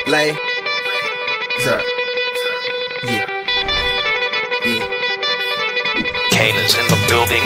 Lay. Sir. Yeah. Yeah. Kane is in the building.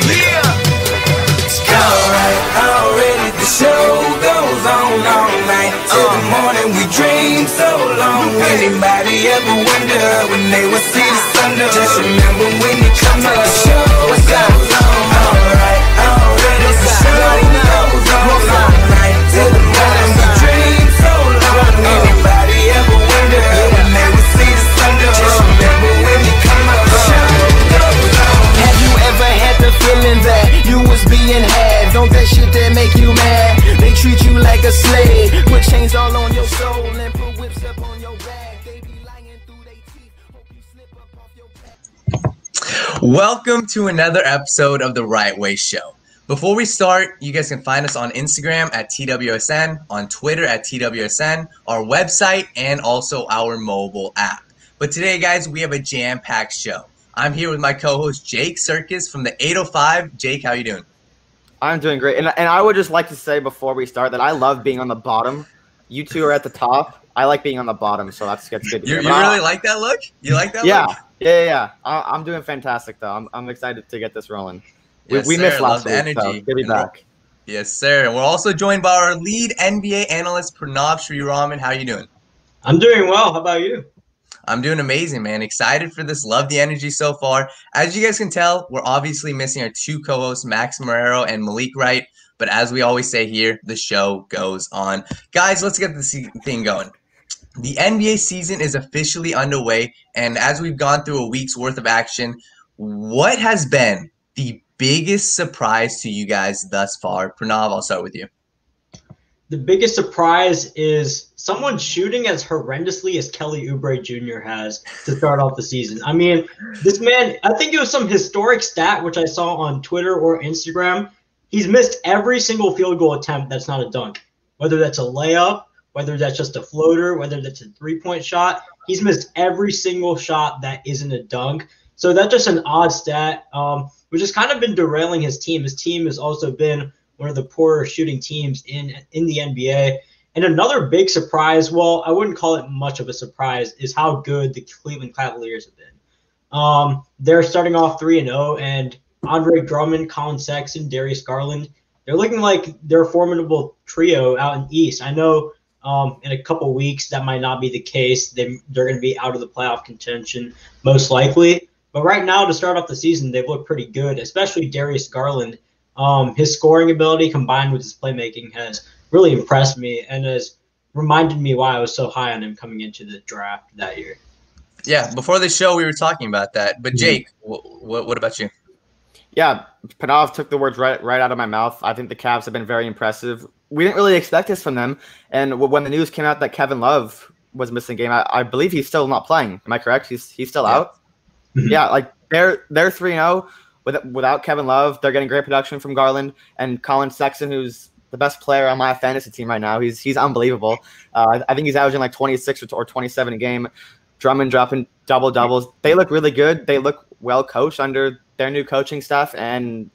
Alright, already the show goes on all night. Till the morning we dream so long. Anybody ever wonder when they will see the sun? Just remember when you come to the show, it goes on. Alright, already the show goes on all night. Till the morning we dream so long. Anybody ever wonder when they will see the sun? Just remember when you come to the show, it goes on. Have you ever had the feeling that you was being had? Don't that shit that make you mad? They treat you like a slave, put chains all on your soul and put whips up on your back. They be lying through their teeth, hope you slip up off your back. Welcome to another episode of The Right Way Show. Before we start, you guys can find us on Instagram at TWSN, on Twitter at TWSN, our website, and also our mobile app. But today, guys, we have a jam-packed show. I'm here with my co-host, Jake Circus from the 805. Jake, how you doing? I'm doing great. And I would just like to say before we start that I love being on the bottom. You two are at the top. I like being on the bottom, so that's good. You really like that look? You like that yeah. look? Yeah. I'm doing fantastic, though. I'm excited to get this rolling. Yes, we missed last week, energy. so good to be back. Yes, sir. And we're also joined by our lead NBA analyst, Pranav Sriraman. How you doing? I'm doing well. How about you? I'm doing amazing, man. Excited for this. Love the energy so far. As you guys can tell, we're obviously missing our two co-hosts, Max Marrero and Malik Wright. But as we always say here, the show goes on. Guys, let's get this thing going. The NBA season is officially underway. And as we've gone through a week's worth of action, what has been the biggest surprise to you guys thus far? Pranav, I'll start with you. The biggest surprise is someone shooting as horrendously as Kelly Oubre Jr. has to start off the season. I mean, this man, I think it was some historic stat, which I saw on Twitter or Instagram. He's missed every single field goal attempt that's not a dunk, whether that's a layup, whether that's just a floater, whether that's a three-point shot. He's missed every single shot that isn't a dunk. So that's just an odd stat, which has kind of been derailing his team. His team has also been one of the poorer shooting teams in the NBA. And another big surprise, well, I wouldn't call it much of a surprise, is how good the Cleveland Cavaliers have been. They're starting off 3-0, and Andre Drummond, Colin Sexton, Darius Garland, they're looking like they're a formidable trio out in the East. I know in a couple weeks that might not be the case. They're going to be out of the playoff contention most likely. But right now, to start off the season, they've looked pretty good, especially Darius Garland. His scoring ability combined with his playmaking has really impressed me and has reminded me why I was so high on him coming into the draft that year. Yeah, before the show, we were talking about that. But Jake, what about you? Yeah, Pranav took the words right out of my mouth. I think the Cavs have been very impressive. We didn't really expect this from them. And when the news came out that Kevin Love was missing a game, I believe he's still not playing. Am I correct? He's still out? Yeah, like they're 3-0 without Kevin Love. They're getting great production from Garland and Colin Sexton, who's the best player on my fantasy team right now. He's unbelievable. I think he's averaging like 26 or 27 a game. Drummond dropping double-doubles. They look really good. They look well coached under their new coaching staff. And,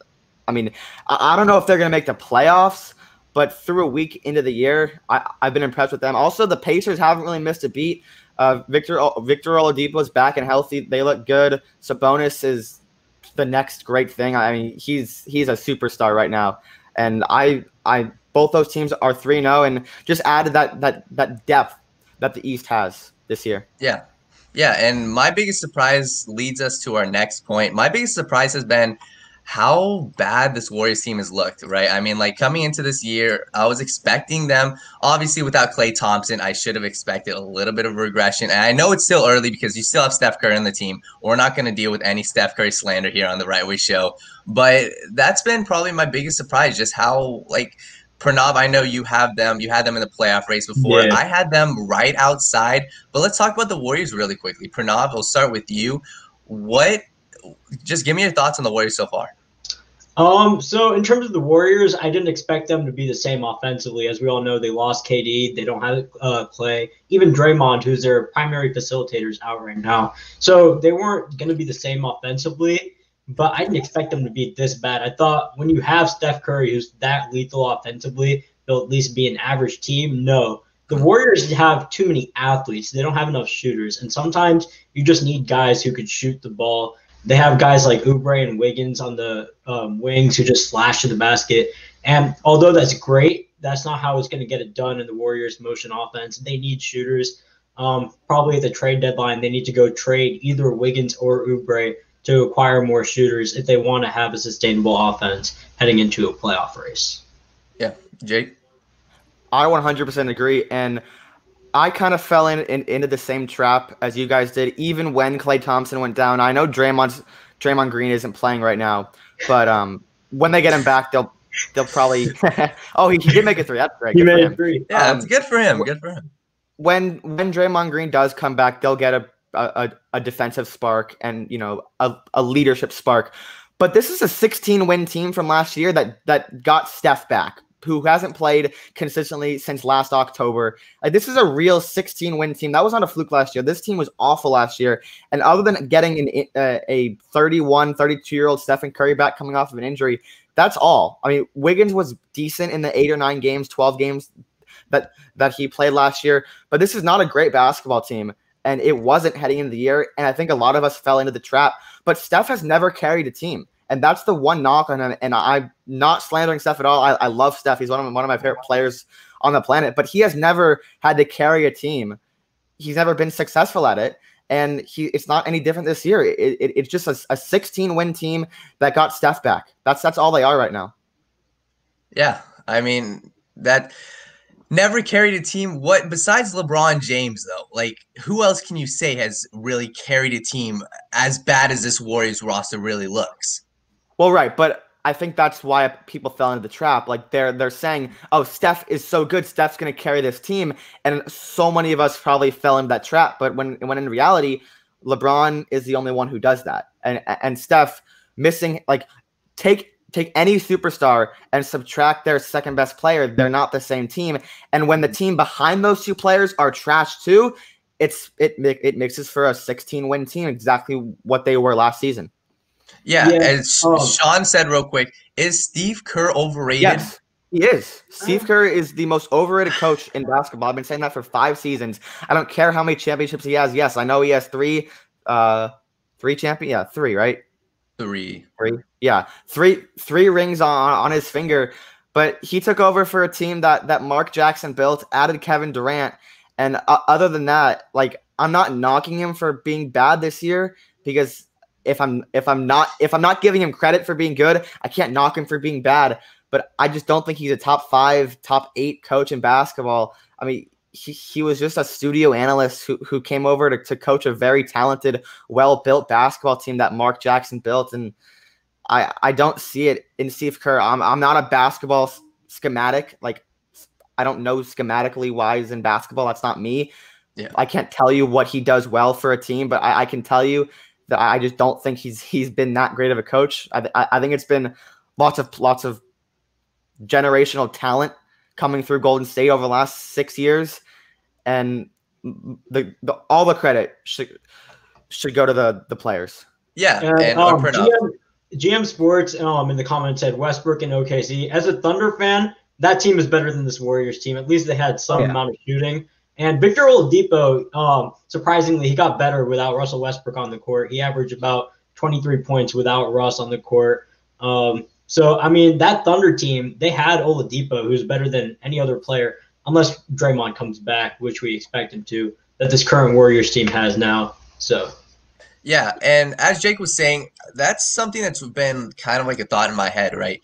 I mean, I don't know if they're going to make the playoffs, but through a week into the year, I've been impressed with them. Also, the Pacers haven't really missed a beat. Victor Oladipo is back and healthy. They look good. Sabonis is the next great thing. I mean, he's a superstar right now. And I both those teams are 3-0 and just added that depth that the East has this year. Yeah, and my biggest surprise leads us to our next point. My biggest surprise has been how bad this Warriors team has looked, right? I mean, like coming into this year, I was expecting them, obviously without Klay Thompson, I should have expected a little bit of regression. And I know it's still early because you still have Steph Curry on the team. We're not going to deal with any Steph Curry slander here on The Right Way Show. But that's been probably my biggest surprise, just how, like, Pranav, I know you had them in the playoff race before. Yeah. I had them right outside. But let's talk about the Warriors really quickly. Pranav, we'll start with you. Just give me your thoughts on the Warriors so far. So in terms of the Warriors, I didn't expect them to be the same offensively. As we all know, they lost KD. They don't have Klay. Even Draymond, who's their primary facilitator, is out right now. So they weren't going to be the same offensively, but I didn't expect them to be this bad. I thought when you have Steph Curry, who's that lethal offensively, they'll at least be an average team. No, the Warriors have too many athletes. They don't have enough shooters, and sometimes you just need guys who could shoot the ball. They have guys like Oubre and Wiggins on the wings who just slash to the basket. And although that's great, that's not how it's going to get it done in the Warriors' motion offense. They need shooters. Probably at the trade deadline, they need to go trade either Wiggins or Oubre to acquire more shooters if they want to have a sustainable offense heading into a playoff race. Yeah, Jake? I 100% agree, and I kind of fell into the same trap as you guys did, even when Klay Thompson went down. I know Draymond Green isn't playing right now, but when they get him back, they'll probably – oh, he did make a three. That's great. He made a three. Yeah, that's good for him. Good for him. When Draymond Green does come back, they'll get a defensive spark and, you know, a leadership spark. But this is a 16-win team from last year that got Steph back, who hasn't played consistently since last October. This is a real 16-win team. That was not a fluke last year. This team was awful last year. And other than getting a 31, 32-year-old Stephen Curry back coming off of an injury, that's all. I mean, Wiggins was decent in the 8 or 9 games, 12 games that he played last year. But this is not a great basketball team. And it wasn't heading into the year. And I think a lot of us fell into the trap. But Steph has never carried a team. And that's the one knock on him. And I'm not slandering Steph at all. I love Steph. He's one of my favorite players on the planet. But he has never had to carry a team. He's never been successful at it. And it's not any different this year. It's just a 16-win team that got Steph back. That's all they are right now. Yeah, I mean, that never carried a team. What besides LeBron James, though? Like, who else can you say has really carried a team as bad as this Warriors roster really looks? Well, right, but I think that's why people fell into the trap. Like they're saying, "Oh, Steph is so good. Steph's going to carry this team," and so many of us probably fell into that trap. But when in reality, LeBron is the only one who does that, and Steph missing take any superstar and subtract their second best player, they're not the same team. And when the team behind those two players are trash too, it mixes for a 16-win team, exactly what they were last season. Yeah, as Sean said real quick, is Steve Kerr overrated? Yes, he is. Steve Kerr is the most overrated coach in basketball. I've been saying that for 5 seasons. I don't care how many championships he has. Yes, I know he has 3 champions. Yeah, 3, right? 3. Yeah, three rings on his finger. But he took over for a team that Mark Jackson built, added Kevin Durant, and other than that, like, I'm not knocking him for being bad this year, because if I'm not giving him credit for being good, I can't knock him for being bad. But I just don't think he's a top 5, top 8 coach in basketball. I mean, he was just a studio analyst who came over to coach a very talented, well-built basketball team that Mark Jackson built. And I don't see it in Steve Kerr. I'm not a basketball schematic. Like, I don't know schematically wise in basketball. That's not me. Yeah. I can't tell you what he does well for a team, but I can tell you that I just don't think he's been that great of a coach. I think it's been lots of generational talent coming through Golden State over the last 6 years, and all the credit should go to the players. Yeah, and GM Sports in the comments said Westbrook and OKC. As a Thunder fan, that team is better than this Warriors team. At least they had some amount of shooting. And Victor Oladipo, surprisingly, he got better without Russell Westbrook on the court. He averaged about 23 points without Russ on the court. So, I mean, that Thunder team, they had Oladipo, who's better than any other player, unless Draymond comes back, which we expect him to, that this current Warriors team has now. So, yeah, and as Jake was saying, that's something that's been kind of like a thought in my head, right?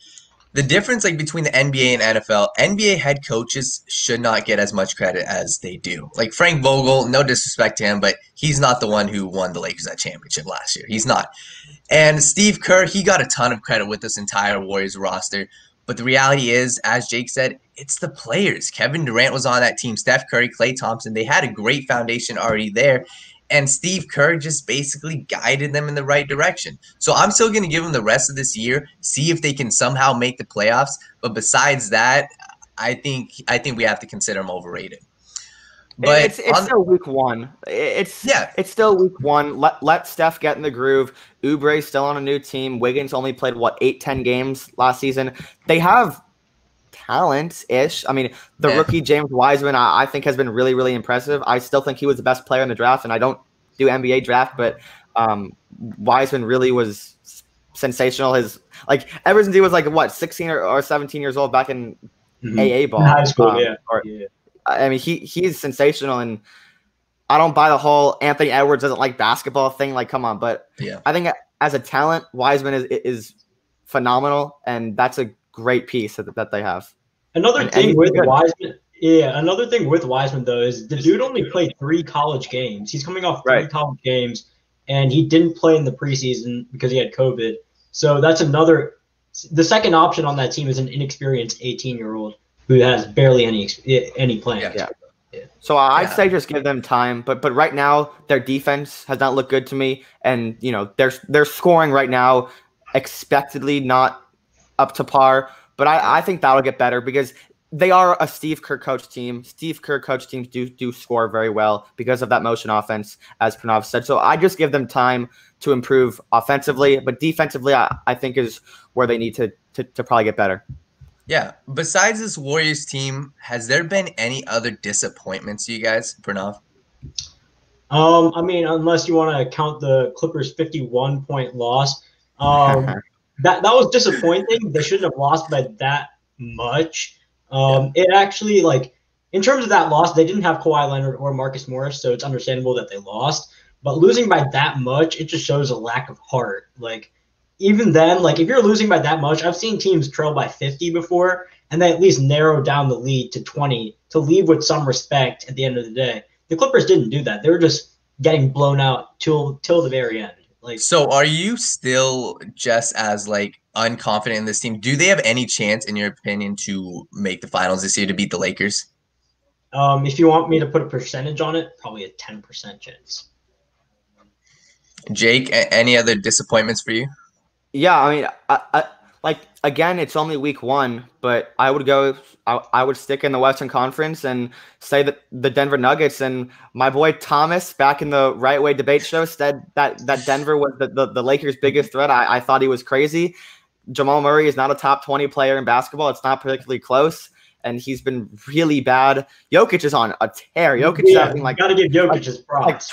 The difference between the NBA and NFL, NBA head coaches should not get as much credit as they do. Like Frank Vogel, no disrespect to him, but he's not the one who won the Lakers that championship last year. He's not. And Steve Kerr, he got a ton of credit with this entire Warriors roster. But the reality is, as Jake said, it's the players. Kevin Durant was on that team. Steph Curry, Klay Thompson, they had a great foundation already there. And Steve Kerr just basically guided them in the right direction. So I'm still going to give them the rest of this year, see if they can somehow make the playoffs. But besides that, I think we have to consider them overrated. But it's still week 1. It's still week 1. Let Steph get in the groove. Oubre's still on a new team. Wiggins only played 8-10 games last season. They have talent-ish. I mean, the rookie James Wiseman, I think, has been really, really impressive. I still think he was the best player in the draft, and I don't do NBA draft, but Wiseman really was sensational. Ever since he was 16 or 17 years old back in AA ball, high school, I mean, he's sensational, and I don't buy the whole Anthony Edwards doesn't like basketball thing. Like, come on, but I think as a talent, Wiseman is phenomenal, and that's a great piece that they have. Another thing with Wiseman though is the dude only played 3 college games. He's coming off 3 college games, and he didn't play in the preseason because he had COVID. So that's another. The second option on that team is an inexperienced 18-year-old who has barely any plans. Yeah. So I'd say just give them time, but right now their defense has not looked good to me, and they're scoring right now expectedly not up to par. But I think that'll get better because they are a Steve Kerr coach team. Steve Kerr coach teams do score very well because of that motion offense, as Pranav said. So I just give them time to improve offensively, but defensively I think is where they need to probably get better. Yeah. Besides this Warriors team, has there been any other disappointments to you guys, Pranav? I mean, unless you want to count the Clippers' 51-point loss, that was disappointing. They shouldn't have lost by that much. It actually, in terms of that loss, they didn't have Kawhi Leonard or Marcus Morris, so it's understandable that they lost. But losing by that much, it just shows a lack of heart. Even then, if you're losing by that much, I've seen teams trail by 50 before, and they at least narrow down the lead to 20 to leave with some respect at the end of the day. The Clippers didn't do that. They were just getting blown out till the very end. So are you still just as unconfident in this team? Do they have any chance, in your opinion, to make the finals this year to beat the Lakers? If you want me to put a percentage on it, probably a 10% chance. Jake, any other disappointments for you? Yeah, I mean, again, it's only week 1, but I would stick in the Western Conference and say that the Denver Nuggets, and my boy Thomas back in the Right Way debate show said that Denver was the Lakers' biggest threat. I thought he was crazy. Jamal Murray is not a top 20 player in basketball. It's not particularly close, and he's been really bad. Jokic is on a tear. Jokic is having gotta give Jokic his props.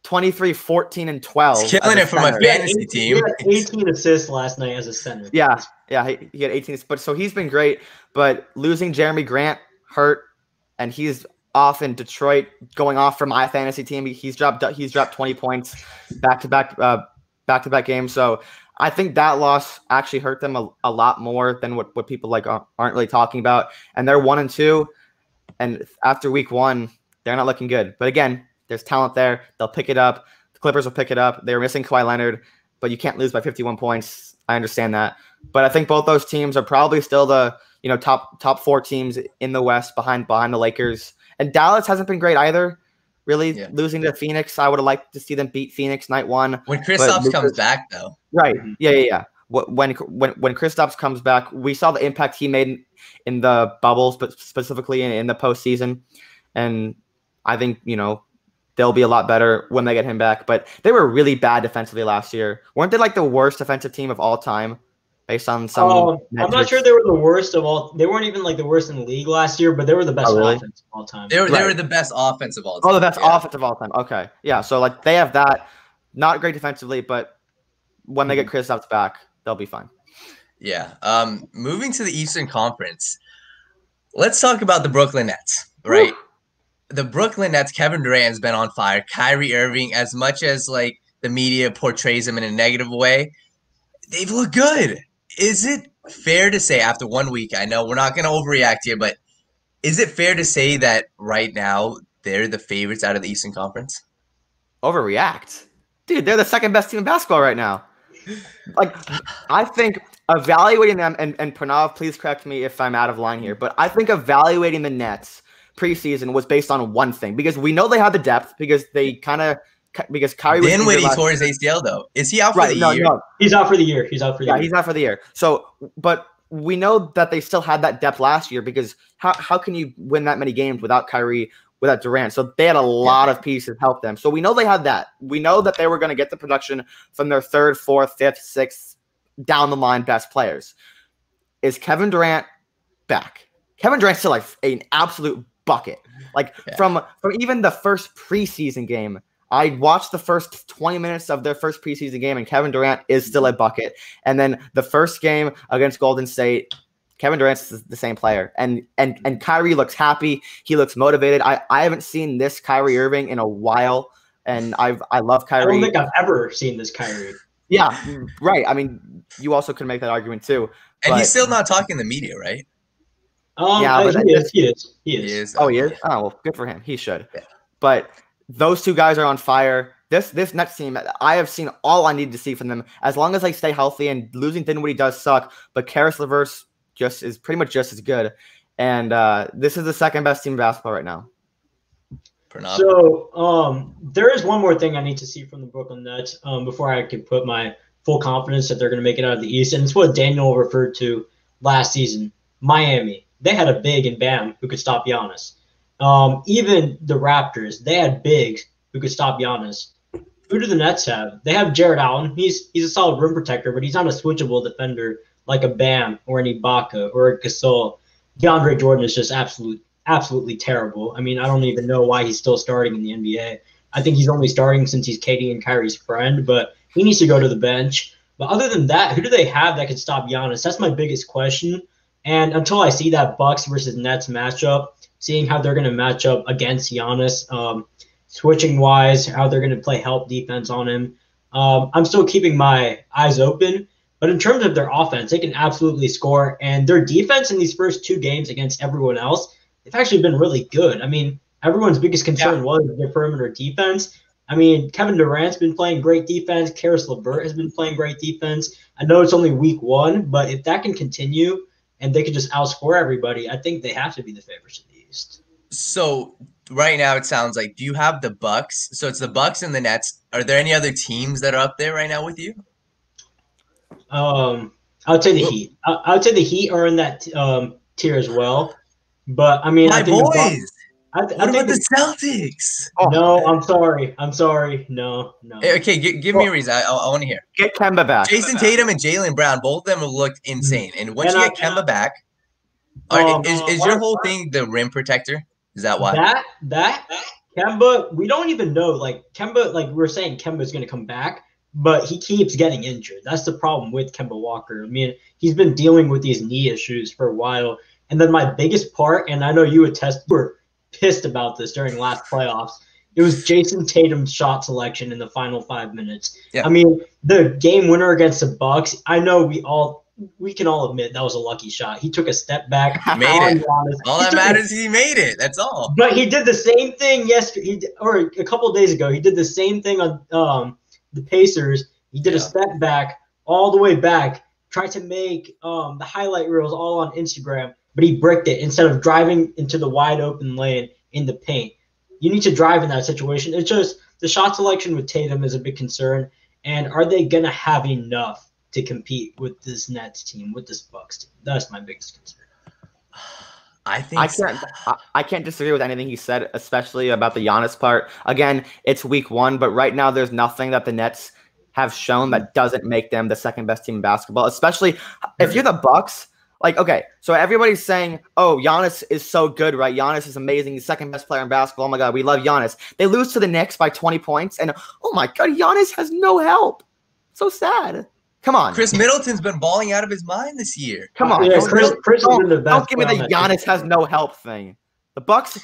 23, 14, and 12. He's killing it from a fantasy team. He had 18 assists last night as a center. Yeah, he had 18. But so he's been great. But losing Jeremy Grant hurt, and he's off in Detroit, going off for my fantasy team. He's dropped 20 points back to back games. So I think that loss actually hurt them a lot more than what people aren't really talking about. And they're 1-2, and after week 1, they're not looking good. But again, there's talent there. They'll pick it up. The Clippers will pick it up. They were missing Kawhi Leonard, but you can't lose by 51 points. I understand that. But I think both those teams are probably still the top 4 teams in the West behind the Lakers. And Dallas hasn't been great either. Really, losing to Phoenix, I would have liked to see them beat Phoenix night 1. When Kristaps comes back, though. Right. Yeah. When Kristaps comes back, we saw the impact he made in the bubbles, but specifically in the postseason. And I think, they'll be a lot better when they get him back. But they were really bad defensively last year. Weren't they the worst defensive team of all time based on some I'm not sure they were the worst of all. They weren't even the worst in the league last year, but they were the best offense of all time. They were the best offense of all time. Oh, the best offense of all time. Okay. Yeah, so they have that. Not great defensively, but when they get Kristaps back, they'll be fine. Yeah. Moving to the Eastern Conference, let's talk about the Brooklyn Nets, right? Woo! The Brooklyn Nets, Kevin Durant has been on fire. Kyrie Irving, as much as the media portrays him in a negative way, they've looked good. Is it fair to say after 1 week, I know we're not going to overreact here, but is it fair to say that right now they're the favorites out of the Eastern Conference? Overreact? Dude, they're the second best team in basketball right now. I think evaluating them, and Pranav, please correct me if I'm out of line here, but I think evaluating the Nets preseason was based on one thing, because we know they have the depth, because Kyrie Dinwiddie tore his ACL though. Is he out for the year? No. He's out for the year. He's out for the year. So, but we know that they still had that depth last year, because how can you win that many games without Kyrie, without Durant? So they had a lot of pieces help them. So we know they had that. We know that they were going to get the production from their 3rd, 4th, 5th, 6th down the line best players. Is Kevin Durant back. Kevin Durant's still like an absolute bucket. Like from even the first preseason game, I watched the first 20 minutes of their first preseason game, and Kevin Durant is still a bucket. And then the first game against Golden State, Kevin Durant's the same player. And Kyrie looks happy. He looks motivated. I haven't seen this Kyrie Irving in a while, and I love Kyrie. I don't think I've ever seen this Kyrie. Yeah, right. I mean, you also could make that argument too. And he's still not talking to the media, right? Yeah, but he is. Oh, he is? Oh, well, good for him. He should. Yeah. But those two guys are on fire. This next team, I have seen all I need to see from them. As long as they stay healthy, and losing Dinwiddie does suck, but Karis LeVert is pretty much just as good. And this is the second best team in basketball right now. So there is one more thing I need to see from the Brooklyn Nets before I can put my full confidence that they're going to make it out of the East. And it's what Daniel referred to last season. Miami. They had a big and Bam who could stop Giannis. Even the Raptors, they had bigs who could stop Giannis. Who do the Nets have? They have Jared Allen. He's a solid rim protector, but he's not a switchable defender like a Bam or an Ibaka or a Gasol. DeAndre Jordan is just absolutely terrible. I mean, I don't even know why he's still starting in the NBA. I think he's only starting since he's Katie and Kyrie's friend, but he needs to go to the bench. But other than that, who do they have that could stop Giannis? That's my biggest question. And until I see that Bucks versus Nets matchup, seeing how they're going to match up against Giannis, switching-wise, how they're going to play help defense on him, I'm still keeping my eyes open. But in terms of their offense, they can absolutely score. And their defense in these first two games against everyone else, they've actually been really good. I mean, everyone's biggest concern was their perimeter defense. I mean, Kevin Durant's been playing great defense. Karis LeVert has been playing great defense. I know it's only week one, but if that can continue and they can just outscore everybody, I think they have to be the favorites of the East. So right now it sounds like, do you have the Bucks? So it's the Bucks and the Nets. Are there any other teams that are up there right now with you? I would say the Heat. I would say the Heat are in that tier as well. But I mean, I think boys. What about the Celtics? No, I'm sorry. No. Okay, give me a reason. I want to hear. Get Kemba back. Jason Tatum and Jaylen Brown, both of them have looked insane. And once you get Kemba back, is your whole thing the rim protector? Is that why? That Kemba, we don't even know. Like Kemba, like we're saying, Kemba's going to come back, but he keeps getting injured. That's the problem with Kemba Walker. I mean, he's been dealing with these knee issues for a while. And then my biggest part, and I know you were pissed about this during last playoffs, it was Jason Tatum's shot selection in the final 5 minutes. Yeah. I mean, the game winner against the Bucks, I know we can all admit that was a lucky shot. He took a step back. Made it. All that matters is he made it. That's all. But he did the same thing yesterday, or a couple of days ago. He did the same thing on the Pacers. He did a step back all the way back, tried to make the highlight reels all on Instagram, but he bricked it instead of driving into the wide open lane in the paint. You need to drive in that situation. It's just the shot selection with Tatum is a big concern. And are they going to have enough to compete with this Nets team, with this Bucks team? That's my biggest concern. I can't disagree with anything he said, especially about the Giannis part. Again, it's week one, but right now there's nothing that the Nets have shown that doesn't make them the second best team in basketball, especially if you're the Bucks. Like, okay, so everybody's saying, oh, Giannis is so good, right? Giannis is amazing. He's the second best player in basketball. Oh, my God, we love Giannis. They lose to the Knicks by 20 points, and, oh, my God, Giannis has no help. So sad. Come on. Chris Middleton's been balling out of his mind this year. Come on. Yeah, don't give me the Giannis has no help thing. The Bucks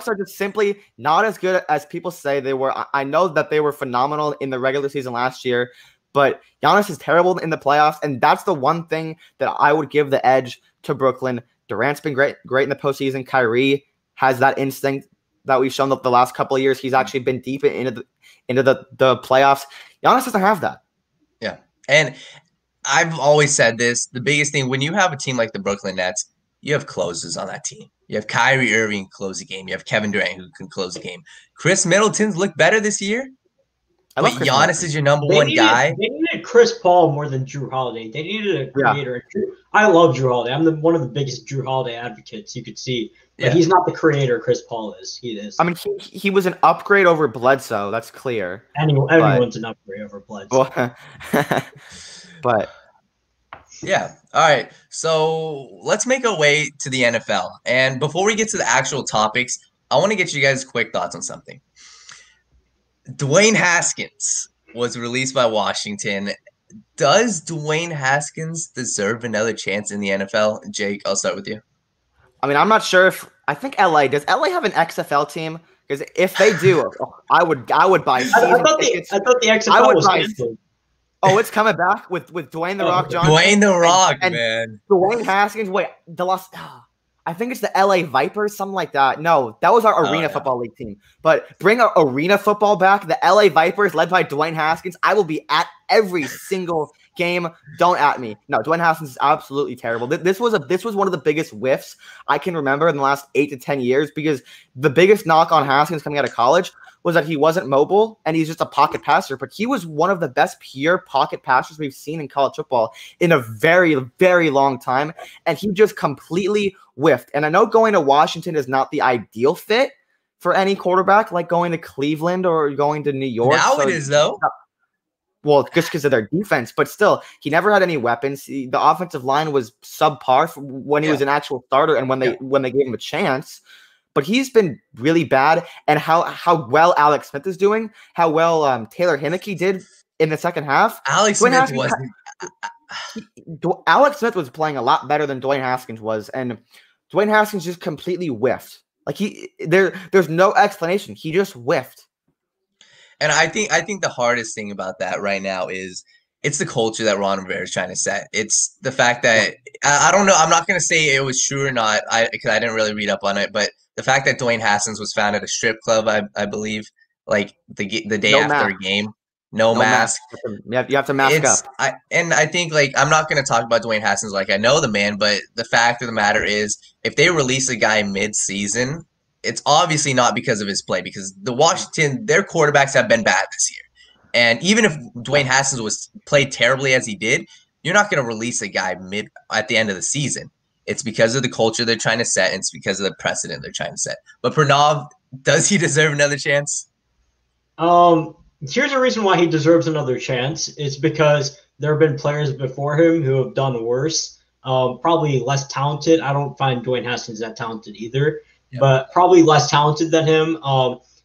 are just simply not as good as people say they were. I know that they were phenomenal in the regular season last year, but Giannis is terrible in the playoffs, and that's the one thing that I would give the edge to Brooklyn. Durant's been great in the postseason. Kyrie has that instinct that we've shown the last couple of years. He's actually been deep into the playoffs. Giannis doesn't have that. Yeah, and I've always said this, the biggest thing, when you have a team like the Brooklyn Nets, you have closers on that team. You have Kyrie Irving close the game. You have Kevin Durant who can close the game. Chris Middleton's looked better this year. But Giannis is your number one guy. They needed Chris Paul more than Drew Holiday. They needed a creator. Yeah. I love Drew Holiday. I'm one of the biggest Drew Holiday advocates you could see. But he's not the creator Chris Paul is. He is. I mean, he was an upgrade over Bledsoe. That's clear. Everyone's an upgrade over Bledsoe. But Yeah. All right. So let's make our way to the NFL. And before we get to the actual topics, I want to get you guys quick thoughts on something. Dwayne Haskins was released by Washington. Does Dwayne Haskins deserve another chance in the NFL? Jake, I'll start with you. I mean, I'm not sure if I think LA does. LA have an XFL team? Because if they do, I would buy. I thought the XFL was canceled. Oh, it's coming back with Dwayne the Rock Johnson. Dwayne the Rock, and man. Dwayne Haskins. Wait, I think it's the LA Vipers, something like that. No, that was our Arena Football League team. But bring our Arena Football back, the LA Vipers led by Dwayne Haskins. I will be at every single game. Don't at me. No, Dwayne Haskins is absolutely terrible. This was one of the biggest whiffs I can remember in the last 8 to 10 years, because the biggest knock on Haskins coming out of college was that he wasn't mobile and he's just a pocket passer. But he was one of the best pure pocket passers we've seen in college football in a very, very long time. And he just completely whiffed. And I know going to Washington is not the ideal fit for any quarterback, like going to Cleveland or going to New York. Now it is, though. Well, just because of their defense. But still, he never had any weapons. The offensive line was subpar when he was an actual starter and when they gave him a chance. But he's been really bad, and how well Alex Smith is doing, how well Taylor Heineke did in the second half. Alex Smith was playing a lot better than Dwayne Haskins was, and Dwayne Haskins just completely whiffed. Like there's no explanation. He just whiffed. And I think the hardest thing about that right now is it's the culture that Ron Rivera is trying to set. It's the fact that I don't know. I'm not going to say it was true or not, because I didn't really read up on it, but the fact that Dwayne Haskins was found at a strip club, I believe, like the day after a game, no mask. You have to mask up. I think, like, I'm not going to talk about Dwayne Haskins like I know the man, but the fact of the matter is, if they release a guy mid-season, it's obviously not because of his play, because the Washington, their quarterbacks have been bad this year. And even if Dwayne Haskins played terribly as he did, you're not going to release a guy at the end of the season. It's because of the culture they're trying to set, and it's because of the precedent they're trying to set. But Pranav, does he deserve another chance? Here's a reason why he deserves another chance. It's because there have been players before him who have done worse, probably less talented. I don't find Dwayne Haskins that talented either, but probably less talented than him,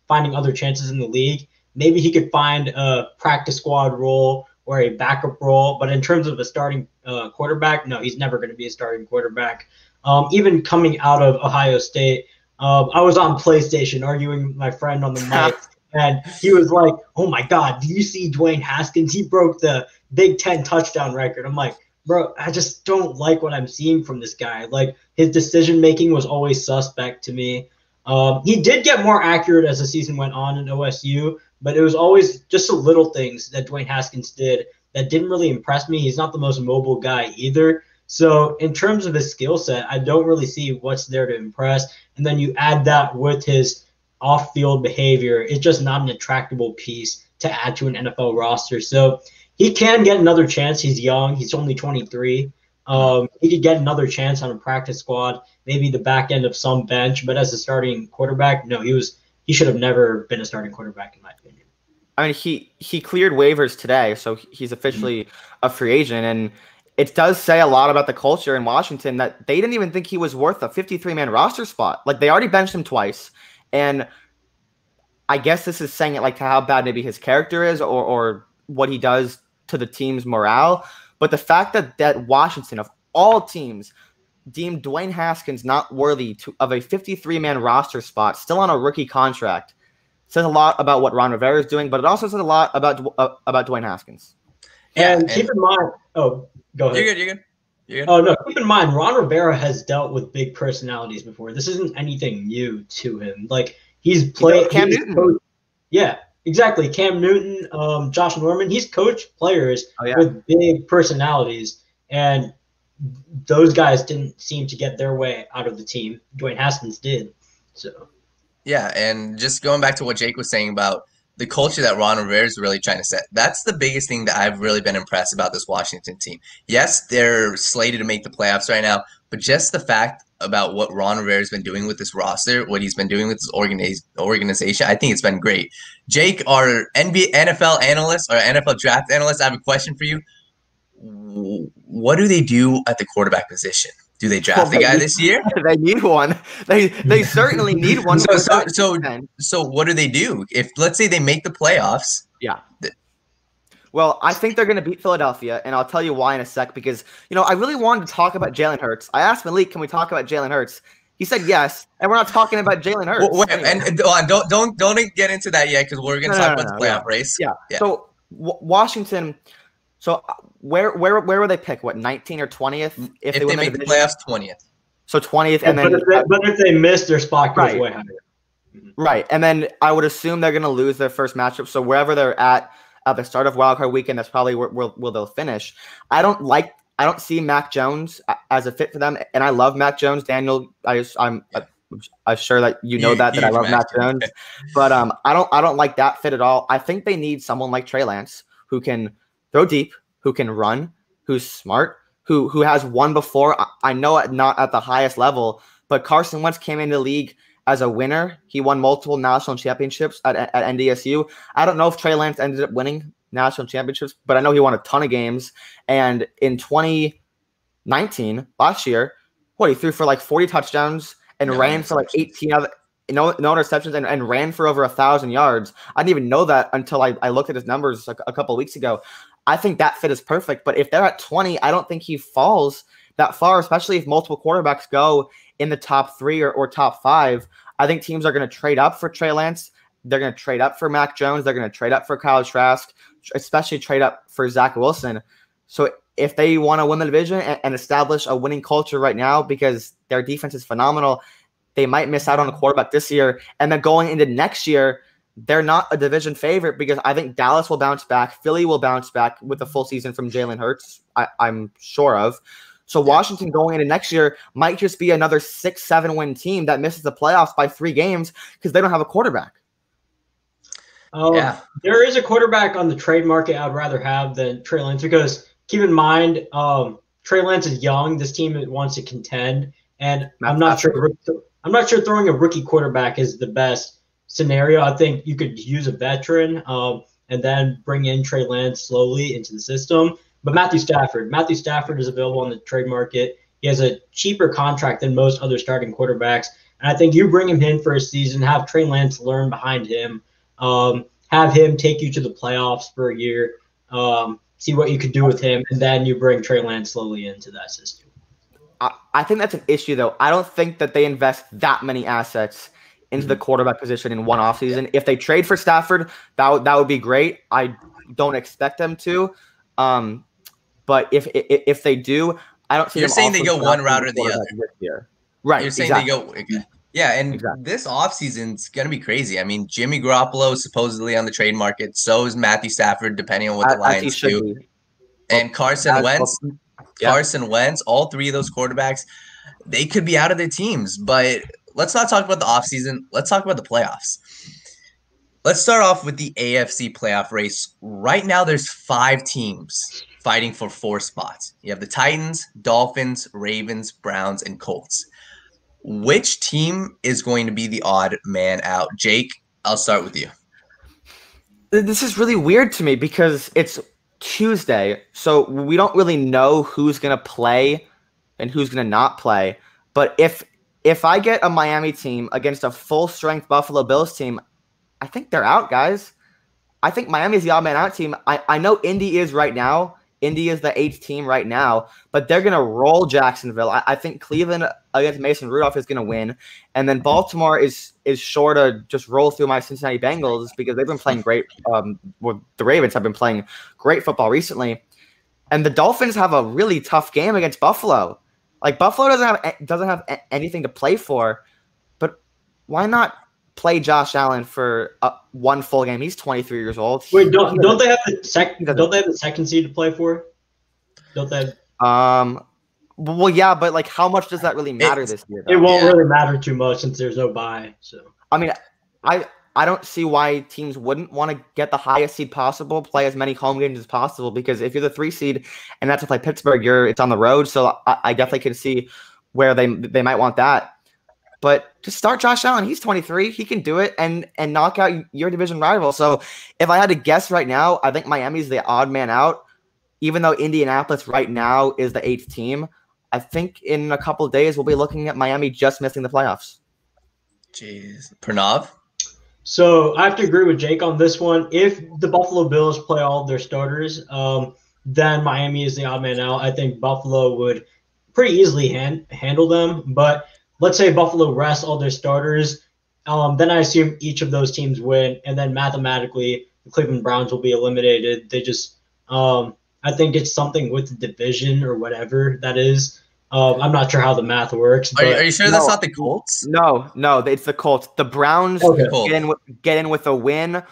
finding other chances in the league. Maybe he could find a practice squad role or a backup role, but in terms of a starting quarterback, no, he's never going to be a starting quarterback. Even coming out of Ohio State, I was on PlayStation arguing with my friend on the mic, and he was like, "Oh my God, do you see Dwayne Haskins? He broke the Big Ten touchdown record." I'm like, "Bro, I just don't like what I'm seeing from this guy. Like, his decision making was always suspect to me." He did get more accurate as the season went on in OSU, but it was always just the little things that Dwayne Haskins did that didn't really impress me. He's not the most mobile guy either. So in terms of his skill set, I don't really see what's there to impress. And then you add that with his off-field behavior, it's just not an attractable piece to add to an NFL roster. So he can get another chance. He's young. He's only 23. He could get another chance on a practice squad, maybe the back end of some bench. But as a starting quarterback, no, he should have never been a starting quarterback, in my opinion. I mean, he cleared waivers today, so he's officially a free agent. And it does say a lot about the culture in Washington that they didn't even think he was worth a 53-man roster spot. Like, they already benched him twice. And I guess this is saying it like to how bad maybe his character is or what he does to the team's morale. But the fact that Washington, of all teams, deemed Dwayne Haskins not worthy of a 53-man roster spot, still on a rookie contract, says a lot about what Ron Rivera is doing, but it also says a lot about Dwayne Haskins. And keep in mind, go ahead. You're good. Oh, no, keep in mind, Ron Rivera has dealt with big personalities before. This isn't anything new to him. Like, he's played Cam Newton. Yeah, exactly. Cam Newton, Josh Norman, he's coached players with big personalities, and those guys didn't seem to get their way out of the team. Dwayne Haskins did. So. Yeah, and just going back to what Jake was saying about the culture that Ron Rivera is really trying to set, that's the biggest thing that I've really been impressed about this Washington team. Yes, they're slated to make the playoffs right now, but just the fact about what Ron Rivera has been doing with this roster, what he's been doing with this organization, I think it's been great. Jake, our NFL analyst or NFL draft analyst, I have a question for you. what do they do at the quarterback position? Do they draft a guy this year? They need one. They certainly need one. So what do they do? If let's say they make the playoffs? Yeah. Well, I think they're going to beat Philadelphia, and I'll tell you why in a sec. Because I really wanted to talk about Jalen Hurts. I asked Malik, "Can we talk about Jalen Hurts?" He said yes, and we're not talking about Jalen Hurts. Wait, and don't get into that yet because we're going to talk about the playoff race. Yeah. So Washington. So where would they pick? What, 19 or 20th? If they make the playoffs, 20th. So 20th, and then but if they miss, their spot goes way higher. Right, and then I would assume they're going to lose their first matchup. So wherever they're at the start of wildcard weekend, that's probably where they'll finish. I don't see Mac Jones as a fit for them, and I love Mac Jones. Daniel, I'm sure that that I love Mac Jones, but I don't like that fit at all. I think they need someone like Trey Lance who can throw deep, who can run, who's smart, who has won before. I know not at the highest level, but Carson Wentz came into the league as a winner. He won multiple national championships at NDSU. I don't know if Trey Lance ended up winning national championships, but I know he won a ton of games. And in 2019, last year, he threw for like 40 touchdowns and ran for like 18 other no interceptions and ran for over 1,000 yards. I didn't even know that until I looked at his numbers a couple of weeks ago. I think that fit is perfect. But if they're at 20, I don't think he falls that far, especially if multiple quarterbacks go in the top 3 or top 5. I think teams are going to trade up for Trey Lance. They're going to trade up for Mac Jones. They're going to trade up for Kyle Trask, especially trade up for Zach Wilson. So if they want to win the division and establish a winning culture right now, because their defense is phenomenal, they might miss out on a quarterback this year. And then going into next year, they're not a division favorite because I think Dallas will bounce back. Philly will bounce back with a full season from Jalen Hurts, I'm sure of. So Washington going into next year might just be another 6-7 win team that misses the playoffs by 3 games because they don't have a quarterback. There is a quarterback on the trade market I'd rather have than Trey Lance because keep in mind, Trey Lance is young. This team wants to contend, and I'm not sure throwing a rookie quarterback is the best scenario. I think you could use a veteran and then bring in Trey Lance slowly into the system. But Matthew Stafford is available on the trade market. He has a cheaper contract than most other starting quarterbacks. And I think you bring him in for a season, have Trey Lance learn behind him, have him take you to the playoffs for a year, see what you could do with him, and then you bring Trey Lance slowly into that system. I think that's an issue, though. I don't think that they invest that many assets into the quarterback position in one offseason. If they trade for Stafford, that would be great. I don't expect them to. But if they do, I don't see. You're saying they go one route or the other this year. Right. You're saying they go. Yeah, and this offseason's going to be crazy. I mean, Jimmy Garoppolo is supposedly on the trade market. So is Matthew Stafford, depending on what the Lions do. And Carson Wentz, all 3 of those quarterbacks, they could be out of their teams. But let's not talk about the offseason. Let's talk about the playoffs. Let's start off with the AFC playoff race. Right now, there's 5 teams fighting for 4 spots. You have the Titans, Dolphins, Ravens, Browns, and Colts. Which team is going to be the odd man out? Jake, I'll start with you. This is really weird to me because it's Tuesday, so we don't really know who's going to play and who's going to not play. But if I get a Miami team against a full-strength Buffalo Bills team, I think they're out, guys. I think Miami is the odd man out team. I know Indy is right now. Indy is the 8th team right now, but they're going to roll Jacksonville. I think Cleveland against Mason Rudolph is going to win. And then Baltimore is sure to just roll through my Cincinnati Bengals because they've been playing great. The Ravens have been playing great football recently. And the Dolphins have a really tough game against Buffalo. Like, Buffalo doesn't have anything to play for, but why not play Josh Allen for 1 full game? He's 23 years old. Wait, don't they have the second? Don't they have the second seed to play for? Don't they? Well, yeah, but like, how much does that really matter this year, though? It won't really matter too much since there's no bye. So I mean, I don't see why teams wouldn't want to get the highest seed possible, play as many home games as possible, because if you're the 3 seed and that's to play Pittsburgh, it's on the road. So I definitely can see where they might want that. But just start Josh Allen. He's 23. He can do it and knock out your division rival. So if I had to guess right now, I think Miami's the odd man out. even though Indianapolis right now is the 8th team, I think in a couple of days we'll be looking at Miami just missing the playoffs. Jeez. Pranav? So I have to agree with Jake on this one. If the Buffalo Bills play all of their starters, then Miami is the odd man out. I think Buffalo would pretty easily handle them. But let's say Buffalo rests all their starters. Then I assume each of those teams win. And then mathematically, the Cleveland Browns will be eliminated. They just I think it's something with the division or whatever that is. I'm not sure how the math works. But Are you sure that's not the Colts? No, it's the Colts. The Browns get in with a win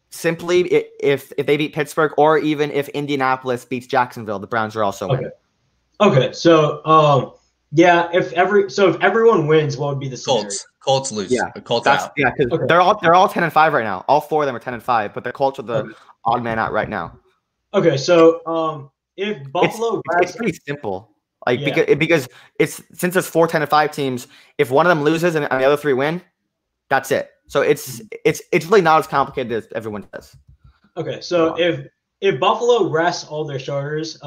simply if they beat Pittsburgh, or even if Indianapolis beats Jacksonville. The Browns are also winning. Okay. So yeah, if everyone wins, what would be the scenario? Colts lose. Yeah, Colts out. Yeah, because they're all 10-5 right now. All 4 of them are 10-5, but the Colts are the odd man out right now. Okay, so if Buffalo, it's pretty simple. Because since there's 4 10-5 teams, if one of them loses and the other 3 win, that's it. So it's really not as complicated as everyone says. Okay, so if Buffalo rests all their starters,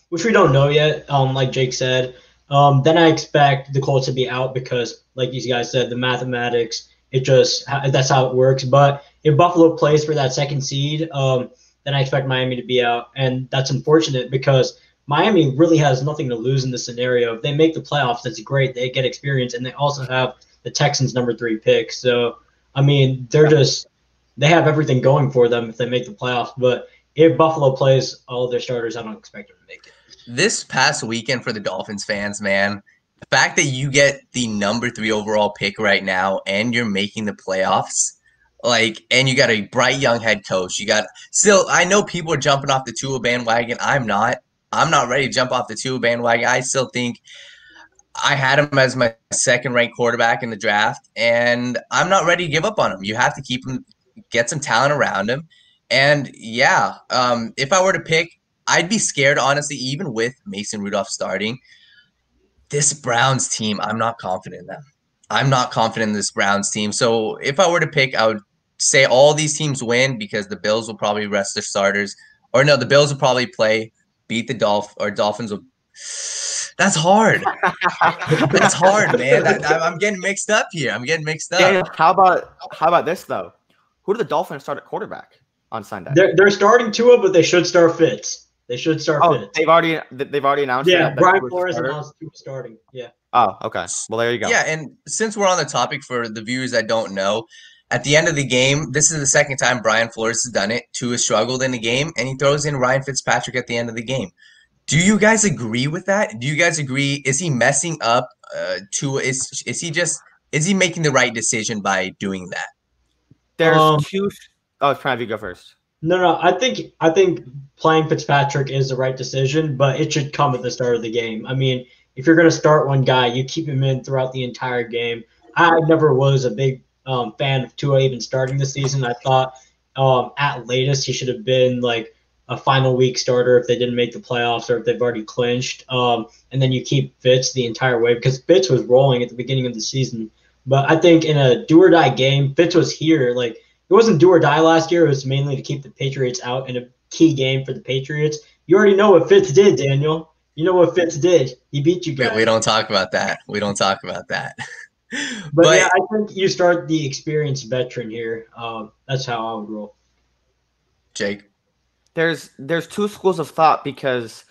which we don't know yet, like Jake said, then I expect the Colts to be out because, like you guys said, the mathematics, that's how it works. But if Buffalo plays for that 2nd seed, then I expect Miami to be out, and that's unfortunate because Miami really has nothing to lose in this scenario. If they make the playoffs, that's great. They get experience, and they also have the Texans' number 3 pick. So, I mean, they have everything going for them if they make the playoffs. But if Buffalo plays all their starters, I don't expect them to make it. This past weekend for the Dolphins fans, man, the fact that you get the number 3 overall pick right now and you're making the playoffs, and you got a bright young head coach. I know people are jumping off the Tua bandwagon. I'm not ready to jump off the Tua bandwagon. I still think I had him as my 2nd-ranked quarterback in the draft, and I'm not ready to give up on him. You have to keep him, get some talent around him. And, yeah, if I were to pick, I'd be scared, honestly, even with Mason Rudolph starting. This Browns team, I'm not confident in them. I'm not confident in this Browns team. So if I were to pick, I would say all these teams win because the Bills will probably rest their starters. Or no, the Bills will probably beat the Dolphins will. That's hard. That's hard, man. I'm getting mixed up here. Yeah, how about this though? Who do the Dolphins start at quarterback on Sunday? They're starting Tua, but they should start Fitz. Fitz. They've already announced. Yeah, Brian Flores announced Tua starting. Yeah. Oh, okay. Well, there you go. Yeah, and since we're on the topic for the viewers that don't know, at the end of the game, this is the 2nd time Brian Flores has done it. Tua struggled in the game, and he throws in Ryan Fitzpatrick at the end of the game. Do you guys agree with that? Do you guys agree? Is he messing up Tua? Is he making the right decision by doing that? There's 2. Oh, Trav, you go first. No. I think playing Fitzpatrick is the right decision, but it should come at the start of the game. I mean, if you're going to start one guy, you keep him in throughout the entire game. I never was a big fan of Tua even starting the season. I thought at latest he should have been like a final week starter if they didn't make the playoffs or if they've already clinched. And then you keep Fitz the entire way because Fitz was rolling at the beginning of the season. But I think in a do or die game, Fitz was here. Like, it wasn't do or die last year. It was mainly to keep the Patriots out in a key game for the Patriots. You already know what Fitz did, Daniel. You know what Fitz did. He beat you guys. We don't talk about that. But yeah, I think you start the experienced veteran here. That's how I would roll. Jake? There's 2 schools of thought because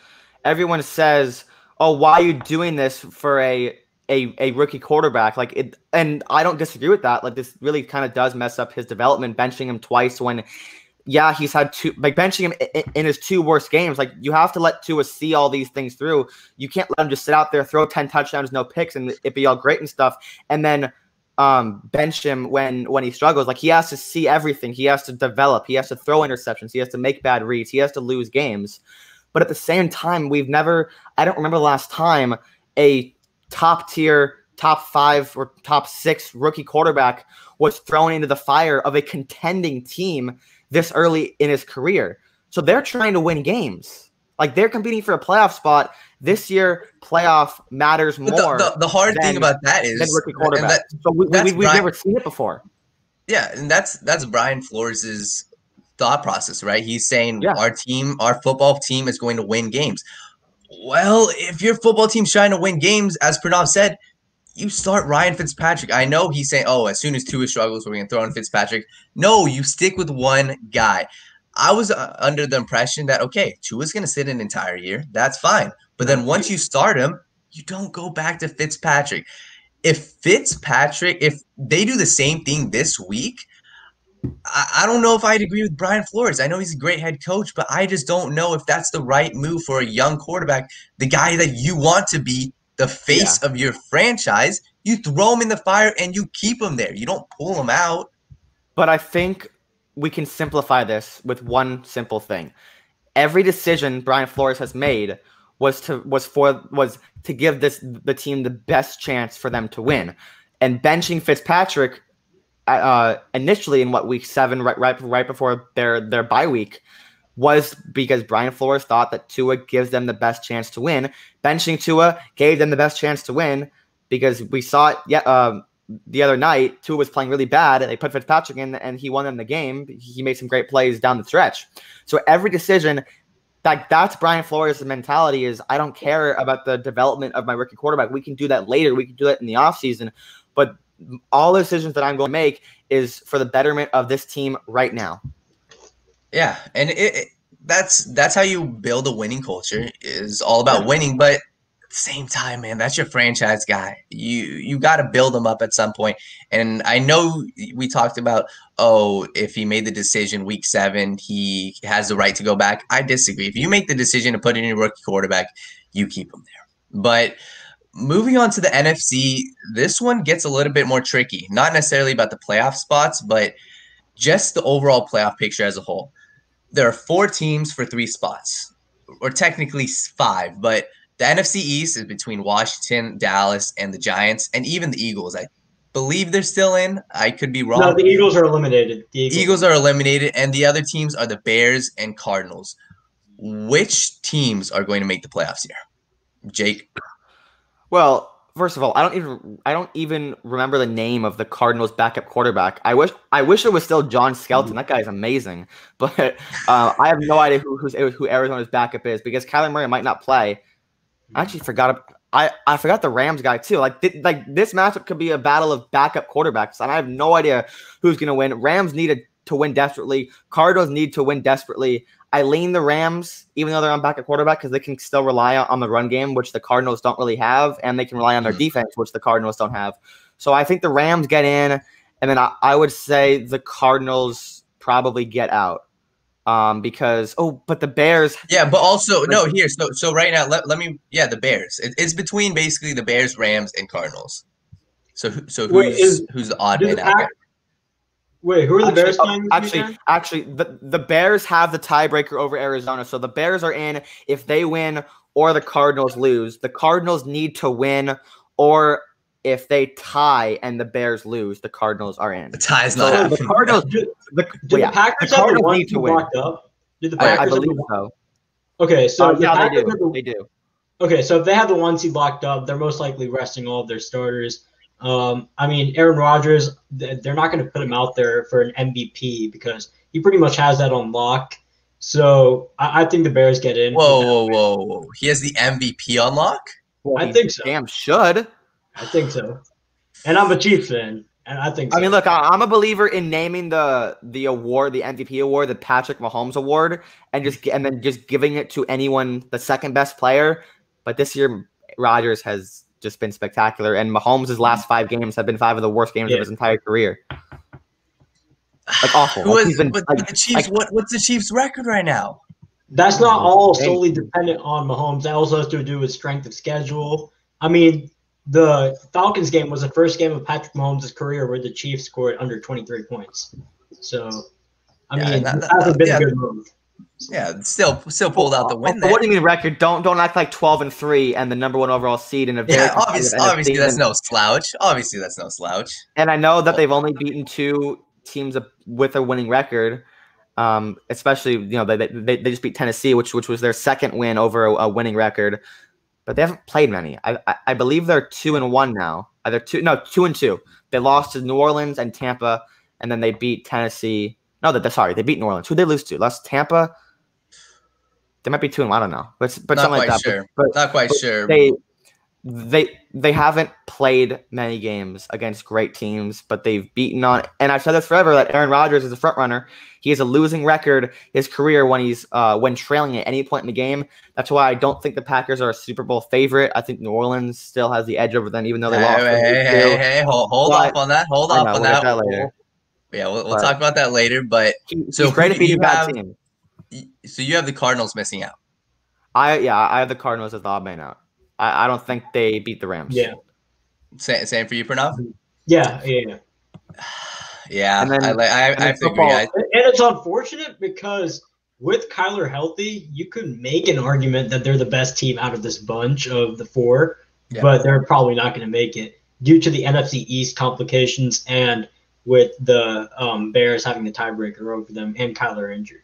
everyone says, "Oh, why are you doing this for a rookie quarterback?" And I don't disagree with that. Like, this really kind of does mess up his development, benching him twice when, yeah, he's had 2, benching him in his 2 worst games. Like, you have to let Tua see all these things through. You can't let him just sit out there, throw 10 touchdowns, no picks, and it be all great and stuff, and then bench him when he struggles. Like, he has to see everything. He has to develop. He has to throw interceptions. He has to make bad reads. He has to lose games. But at the same time, I don't remember the last time a top tier, top 5 or top 6 rookie quarterback was thrown into the fire of a contending team this early in his career. So they're trying to win games. Like, they're competing for a playoff spot. This year, playoff matters more. The hard thing about that is rookie quarterback. So we've never seen it before. Yeah, and that's Brian Flores' thought process, right? He's saying Yeah. our football team is going to win games. Well, if your football team's trying to win games, as Pranav said, you start Ryan Fitzpatrick. I know he's saying, oh, as soon as Tua struggles, we're going to throw in Fitzpatrick. No, you stick with one guy. I was under the impression that, okay, Tua's going to sit an entire year. That's fine. But then once you start him, you don't go back to Fitzpatrick. If they do the same thing this week, I don't know if I'd agree with Brian Flores. I know he's a great head coach, but I just don't know if that's the right move for a young quarterback, the guy that you want to be the face of your franchise. You throw him in the fire and you keep him there. You don't pull him out. But I think we can simplify this with one simple thing. Every decision Brian Flores has made was to give the team the best chance for them to win. And benching Fitzpatrick initially in week 7, right before their bye week, was because Brian Flores thought that Tua gives them the best chance to win. Benching Tua gave them the best chance to win because we saw it the other night. Tua was playing really bad, and they put Fitzpatrick in, and he won them the game. He made some great plays down the stretch. So every decision, that's Brian Flores' mentality is, I don't care about the development of my rookie quarterback. We can do that later. We can do that in the offseason. But all the decisions that I'm going to make is for the betterment of this team right now. Yeah, and that's how you build a winning culture. Is all about winning, but at the same time, man, that's your franchise guy. You got to build him up at some point. And I know we talked about, if he made the decision week 7, he has the right to go back. I disagree. If you make the decision to put in your rookie quarterback, you keep him there. But moving on to the NFC, this one gets a little bit more tricky. Not necessarily about the playoff spots, but just the overall playoff picture as a whole. There are 4 teams for 3 spots, or technically 5, but the NFC East is between Washington, Dallas, and the Giants, and even the Eagles. I believe they're still in. I could be wrong. No, the Eagles are eliminated. The Eagles are eliminated, and the other teams are the Bears and Cardinals. Which teams are going to make the playoffs here? Jake? Well, first of all, I don't even remember the name of the Cardinals' backup quarterback. I wish it was still John Skelton. That guy is amazing, but I have no idea who Arizona's backup is because Kyler Murray might not play. I actually forgot. I forgot the Rams guy too. Like this matchup could be a battle of backup quarterbacks, and I have no idea who's going to win. Rams need to win desperately. Cardinals need to win desperately. I lean the Rams, even though they're on backup quarterback, because they can still rely on the run game, which the Cardinals don't really have, and they can rely on their defense, which the Cardinals don't have. So I think the Rams get in, and then I would say the Cardinals probably get out because but the Bears. Yeah, but also no here. So right now, let me the Bears. It's between basically the Bears, Rams, and Cardinals. So who's the odd man out there? Wait, who are the Bears playing? Actually, the Bears have the tiebreaker over Arizona. So the Bears are in if they win or the Cardinals lose. The Cardinals need to win, or if they tie and the Bears lose, the Cardinals are in. The tie's not happening. The Cardinals. The Packers have the one seed locked up? Did the Packers I believe so. Okay, so they do. Okay, so if they have the 1 seed locked up, they're most likely resting all of their starters. I mean, Aaron Rodgers, they're not going to put him out there for an MVP because he pretty much has that on lock. So I think the Bears get in. Whoa. He has the MVP on lock? Well, I think so. Damn should. I think so. And I'm a Chiefs fan, and I think so. I mean, look, I'm a believer in naming the award, the MVP award, the Patrick Mahomes award, and then just giving it to anyone, the second best player. But this year, Rodgers has just been spectacular, and Mahomes' last 5 games have been 5 of the worst games of his entire career. Like awful. The Chiefs. What's the Chiefs' record right now? That's not all solely dependent on Mahomes. That also has to do with strength of schedule. I mean, the Falcons game was the first game of Patrick Mahomes' career where the Chiefs scored under 23 points. So, I mean, that hasn't been a good move. Yeah, still pulled out the win there. What do you mean record? Don't act like 12-3 and the number 1 overall seed in a very obviously that's no slouch. Obviously that's no slouch. And I know that they've only beaten 2 teams with a winning record. Especially they just beat Tennessee, which was their second win over a winning record. But they haven't played many. I believe they're 2-1 now. They're 2-2. They lost to New Orleans and Tampa, and then they beat Tennessee. No, sorry, they beat New Orleans. Who they lose to? Last Tampa. They might be 2-1. I don't know, but Not something like quite that. sure. But Not quite sure. They haven't played many games against great teams, but they've beaten on. And I've said this forever that Aaron Rodgers is a front runner. He has a losing record his career when he's when trailing at any point in the game. That's why I don't think the Packers are a Super Bowl favorite. I think New Orleans still has the edge over them, even though they lost. Hey, hold off on that. Hold off on that. We'll get that later. Yeah, we'll talk about that later. But he's great at beating bad teams. So you have the Cardinals missing out. I have the Cardinals as the odd man out. I don't think they beat the Rams. Yeah. Same for you, Pranav? Yeah. Yeah, And then- I have to agree. And it's unfortunate because with Kyler healthy, you could make an argument that they're the best team out of this bunch of the four, but they're probably not going to make it due to the NFC East complications and with the Bears having the tiebreaker over them and Kyler injured.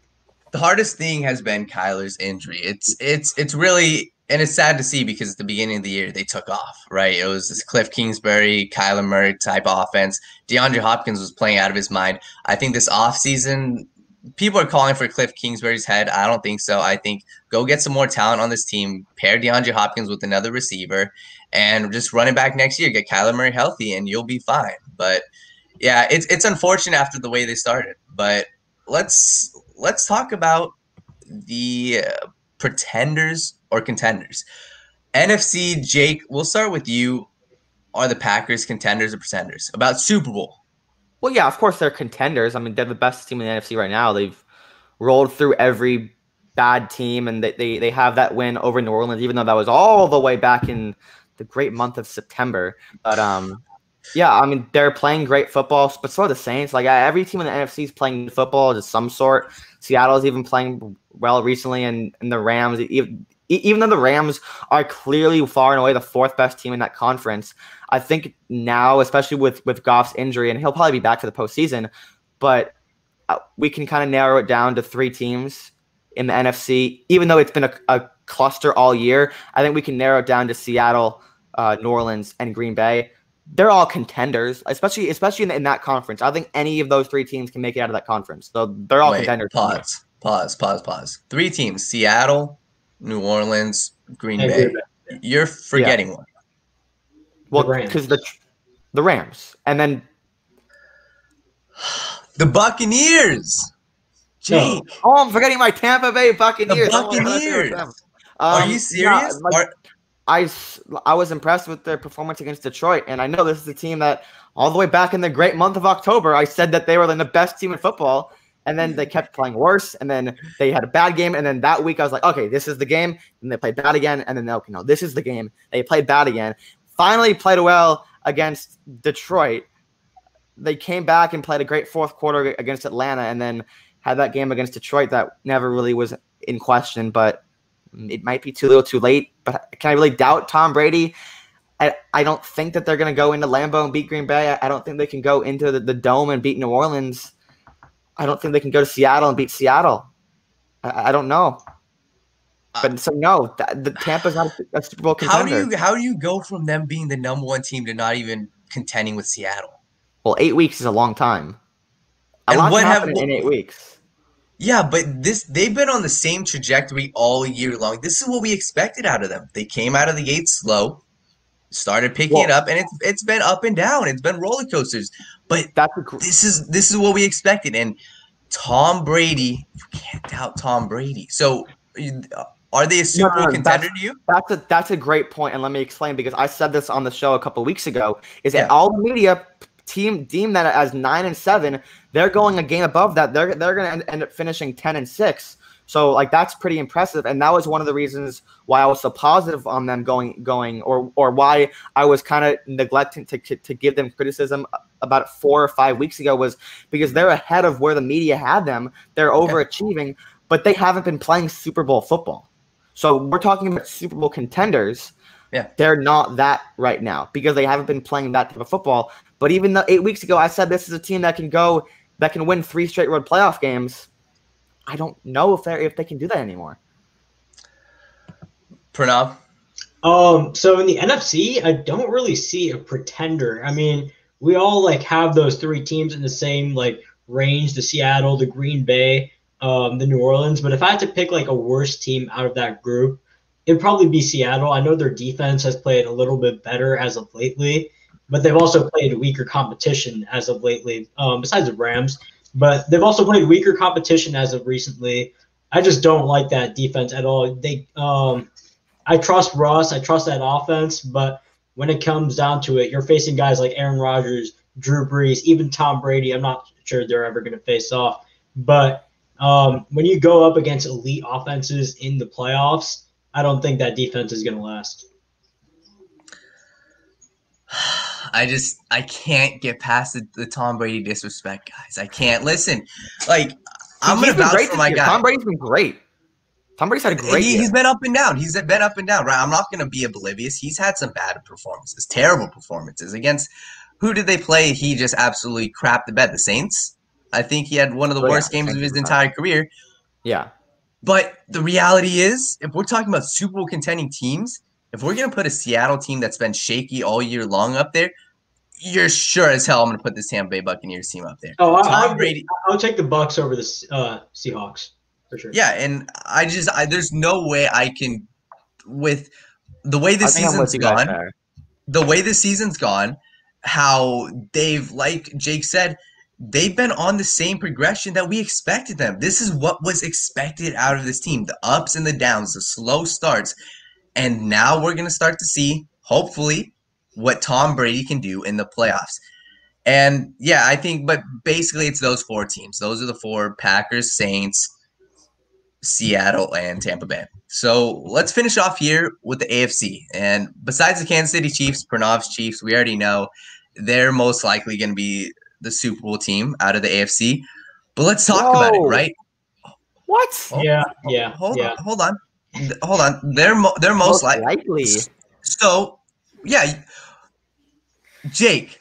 The hardest thing has been Kyler's injury. It's really, and it's sad to see because at the beginning of the year they took off, right? It was this Cliff Kingsbury, Kyler Murray type offense. DeAndre Hopkins was playing out of his mind. I think this offseason, people are calling for Cliff Kingsbury's head. I don't think so. I think go get some more talent on this team, pair DeAndre Hopkins with another receiver, and just run it back next year. Get Kyler Murray healthy, and you'll be fine. But yeah, it's unfortunate after the way they started. But let's talk about the pretenders or contenders. NFC, Jake, we'll start with you. Are the Packers contenders or pretenders? About Super Bowl. Well, yeah, of course they're contenders. I mean, they're the best team in the NFC right now. They've rolled through every bad team, and they have that win over New Orleans, even though that was all the way back in the great month of September. But yeah, I mean, they're playing great football, but so are the Saints. Like every team in the NFC is playing football of some sort. Seattle is even playing well recently, and the Rams, even though the Rams are clearly far and away the fourth best team in that conference, I think now, especially with Goff's injury, and he'll probably be back for the postseason, but we can kind of narrow it down to three teams in the NFC. Even though it's been a cluster all year, I think we can narrow it down to Seattle, New Orleans, and Green Bay. They're all contenders, especially in that conference. I think any of those three teams can make it out of that conference. So they're all contenders. Pause. Three teams: Seattle, New Orleans, Green Bay. You're forgetting one. Well, because the Rams, and then the Buccaneers. Jake. Oh, I'm forgetting my Tampa Bay Buccaneers. The Buccaneers. Are you serious? I was impressed with their performance against Detroit, and I know this is a team that all the way back in the great month of October, I said that they were the best team in football, and then they kept playing worse, and then they had a bad game, and then that week I was like, okay, this is the game, and they played bad again, and then okay, no, this is the game. They played bad again. Finally played well against Detroit. They came back and played a great fourth quarter against Atlanta, and then had that game against Detroit that never really was in question, but it might be too little too late. But can I really doubt Tom Brady? I don't think that they're going to go into Lambeau and beat Green Bay. I don't think they can go into the Dome and beat New Orleans. I don't think they can go to Seattle and beat Seattle. I don't know. But so no, the Tampa's not a Super Bowl contender. How do you go from them being the number one team to not even contending with Seattle? Well, 8 weeks is a long time. A And lot what happened in 8 weeks. Yeah, but they've been on the same trajectory all year long. This is what we expected out of them. They came out of the gate slow, started picking it up, and it's been up and down. It's been roller coasters. But this is what we expected. And Tom Brady, you can't doubt Tom Brady. So are they a Super Bowl contender to you? That's a great point, and let me explain, because I said this on the show a couple weeks ago. Is that all the media team deem that as 9-7? They're going a game above that. They're going to end up finishing 10-6. So like that's pretty impressive, and that was one of the reasons why I was so positive on them going, or why I was kind of neglecting to give them criticism about 4 or 5 weeks ago, was because they're ahead of where the media had them. They're overachieving, but they haven't been playing Super Bowl football. So we're talking about Super Bowl contenders. Yeah, they're not that right now because they haven't been playing that type of football. But even though 8 weeks ago I said this is a team that can win 3 straight road playoff games, I don't know if they can do that anymore. Pranav? So in the NFC, I don't really see a pretender. I mean, we all have those 3 teams in the same range, the Seattle, the Green Bay, the New Orleans. But if I had to pick like a worse team out of that group, it'd probably be Seattle. I know their defense has played a little bit better as of lately, but they've also played weaker competition as of lately, besides the Rams. But they've also played weaker competition as of recently. I just don't like that defense at all. I trust Russ. I trust that offense. But when it comes down to it, you're facing guys like Aaron Rodgers, Drew Brees, even Tom Brady. I'm not sure they're ever going to face off. But when you go up against elite offenses in the playoffs, I don't think that defense is going to last. I can't get past the Tom Brady disrespect, guys. I can't. Listen, like, I'm going to vouch for my guy. Tom Brady's been great. Tom Brady's had a great year. He's been up and down. He's been up and down, right? I'm not going to be oblivious. He's had some bad performances, terrible performances. Against who did they play? He just absolutely crapped the bed. The Saints? I think he had one of the worst games of his entire career. Yeah. But the reality is, if we're talking about Super Bowl contending teams, if we're going to put a Seattle team that's been shaky all year long up there, you're sure as hell I'm going to put this Tampa Bay Buccaneers team up there. Oh, Tom Brady. I'll take the Bucs over the Seahawks for sure. Yeah, and there's no way I can, with the way this season's gone, how they've, like Jake said, they've been on the same progression that we expected them. This is what was expected out of this team, the ups and the downs, the slow starts. And now we're going to start to see, hopefully, what Tom Brady can do in the playoffs. And, yeah, I think – but basically it's those four teams. Those are the four: Packers, Saints, Seattle, and Tampa Bay. So let's finish off here with the AFC. And besides the Kansas City Chiefs, Pranav's Chiefs, we already know they're most likely going to be the Super Bowl team out of the AFC. But let's talk about it, right? What? Yeah. Hold on. They're most likely. So, yeah. Jake,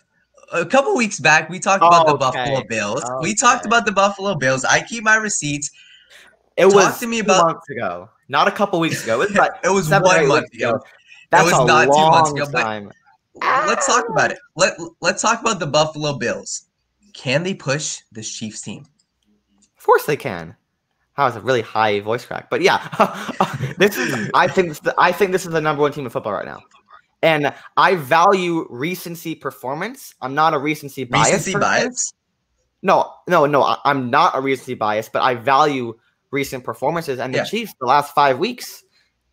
a couple weeks back, we talked about the Buffalo Bills. Okay. We talked about the Buffalo Bills. I keep my receipts. Talk to me about 2 months ago, not a couple weeks ago. It was 1 month ago. That's it was not 2 months ago. Time. But let's talk about it. Let's talk about the Buffalo Bills. Can they push this Chiefs team? Of course they can. That was a really high voice crack, but yeah, I think this is the number one team in football right now, and I value recency performance. I'm not a recency bias. No, I'm not a recency bias, but I value recent performances. And the Chiefs, the last 5 weeks,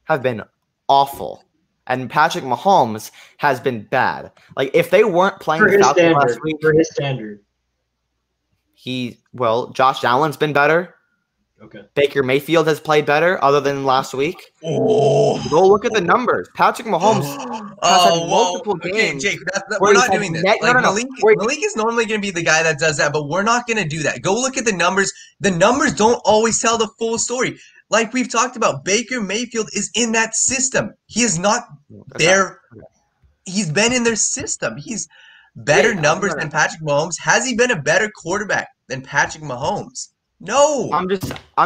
have been awful, and Patrick Mahomes has been bad. Like, if they weren't playing for his standard, last week, for his standard, Josh Allen's been better. Okay. Baker Mayfield has played better other than last week. Go look at the numbers. Patrick Mahomes has had multiple games. Jake, we're not doing this. Malik is normally going to be the guy that does that, but we're not going to do that. Go look at the numbers. The numbers don't always tell the full story. Like we've talked about, Baker Mayfield is in that system. He is not there. He's been in their system. He's better numbers than Patrick Mahomes. Has he been a better quarterback than Patrick Mahomes? No. I'm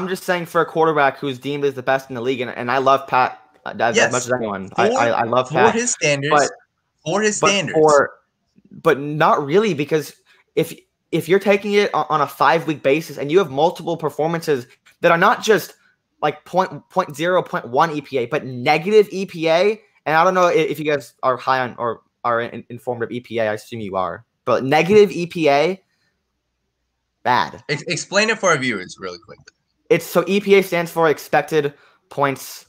just saying, for a quarterback who's deemed as the best in the league, and I love Pat as much as anyone. I love Pat. For his standards. But not really, because if you're taking it on a 5-week basis and you have multiple performances that are not just like 0.0, 0.1 EPA, but negative EPA, and I don't know if you guys are high on or are informed of EPA. I assume you are, but negative EPA. Bad. Explain it for our viewers really quickly. So EPA stands for expected points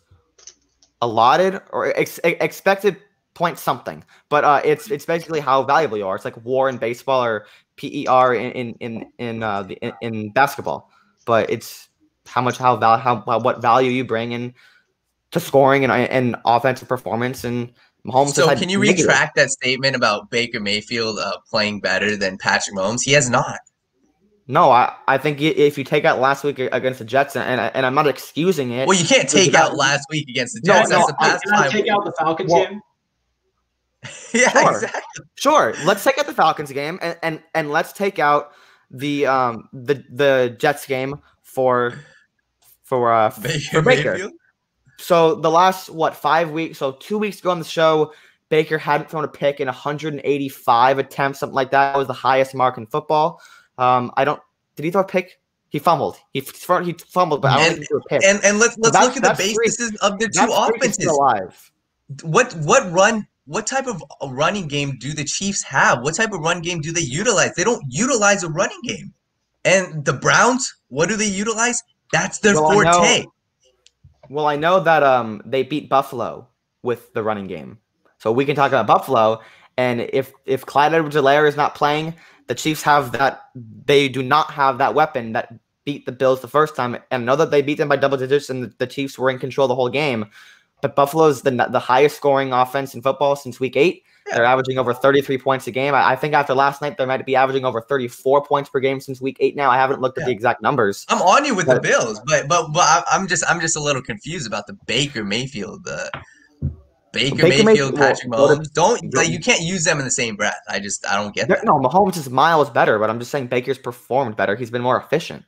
allotted, or expected point something. But it's basically how valuable you are. It's like WAR in baseball, or PER in basketball. But it's what value you bring in to scoring and offensive performance. And Mahomes. So can you retract that statement about Baker Mayfield playing better than Patrick Mahomes? He has not. No, I think if you take out last week against the Jets, and I'm not excusing it. Well, you can't take out last week against the Jets. Can I take out the Falcons game? Yeah, sure. Exactly. Sure. Let's take out the Falcons game, and let's take out the Jets game for Baker. So the last 5 weeks? So 2 weeks ago on the show, Baker hadn't thrown a pick in 185 attempts, something like that. That was the highest mark in football. I don't Did he throw a pick? He fumbled. He fumbled, but I don't think he threw a pick. And let's look at the basis of the two offenses. Alive. What type of running game do the Chiefs have? What type of run game do they utilize? They don't utilize a running game. And the Browns, what do they utilize? That's their forte. I know that they beat Buffalo with the running game. So we can talk about Buffalo. And if Clyde Edwards-Helaire is not playing, the Chiefs have that. They do not have that weapon that beat the Bills the first time. And I know that they beat them by double digits and the Chiefs were in control the whole game. But Buffalo is the highest scoring offense in football since week 8. Yeah. They're averaging over 33 points a game. I think after last night, they might be averaging over 34 points per game since week 8 now. I haven't looked at the exact numbers. I'm on you with the Bills, but I'm just a little confused about the Baker Mayfield. Baker Mayfield, Patrick Mahomes. You can't use them in the same breath. I don't get that. No, Mahomes is miles better, but I'm just saying Baker's performed better. He's been more efficient.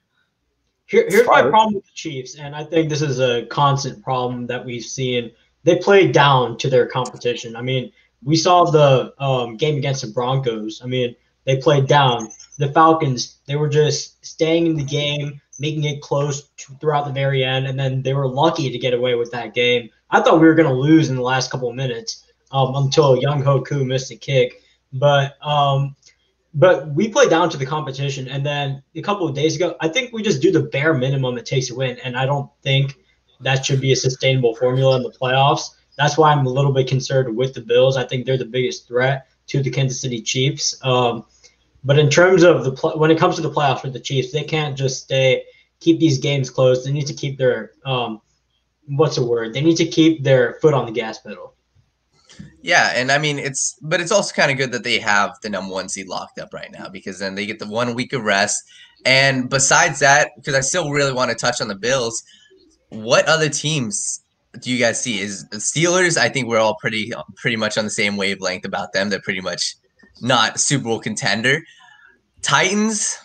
Here's my problem with the Chiefs, and I think this is a constant problem that we've seen. They play down to their competition. I mean, we saw the game against the Broncos. I mean, they played down. The Falcons, they were just staying in the game, making it close throughout the very end, and then they were lucky to get away with that game. I thought we were going to lose in the last couple of minutes until Young-Ho Koo missed a kick. But we play down to the competition, and then a couple of days ago, I think we just do the bare minimum it takes to win, and I don't think that should be a sustainable formula in the playoffs. That's why I'm a little bit concerned with the Bills. I think they're the biggest threat to the Kansas City Chiefs. But in terms of when it comes to the playoffs for the Chiefs, they can't just keep these games close. They need to keep their They need to keep their foot on the gas pedal. Yeah, and I mean it's also kind of good that they have the number 1 seed locked up right now because then they get the 1 week of rest. And besides that, because I still really want to touch on the Bills, what other teams do you guys see? Is the Steelers? I think we're all pretty much on the same wavelength about them. They're pretty much not Super Bowl contender. Titans?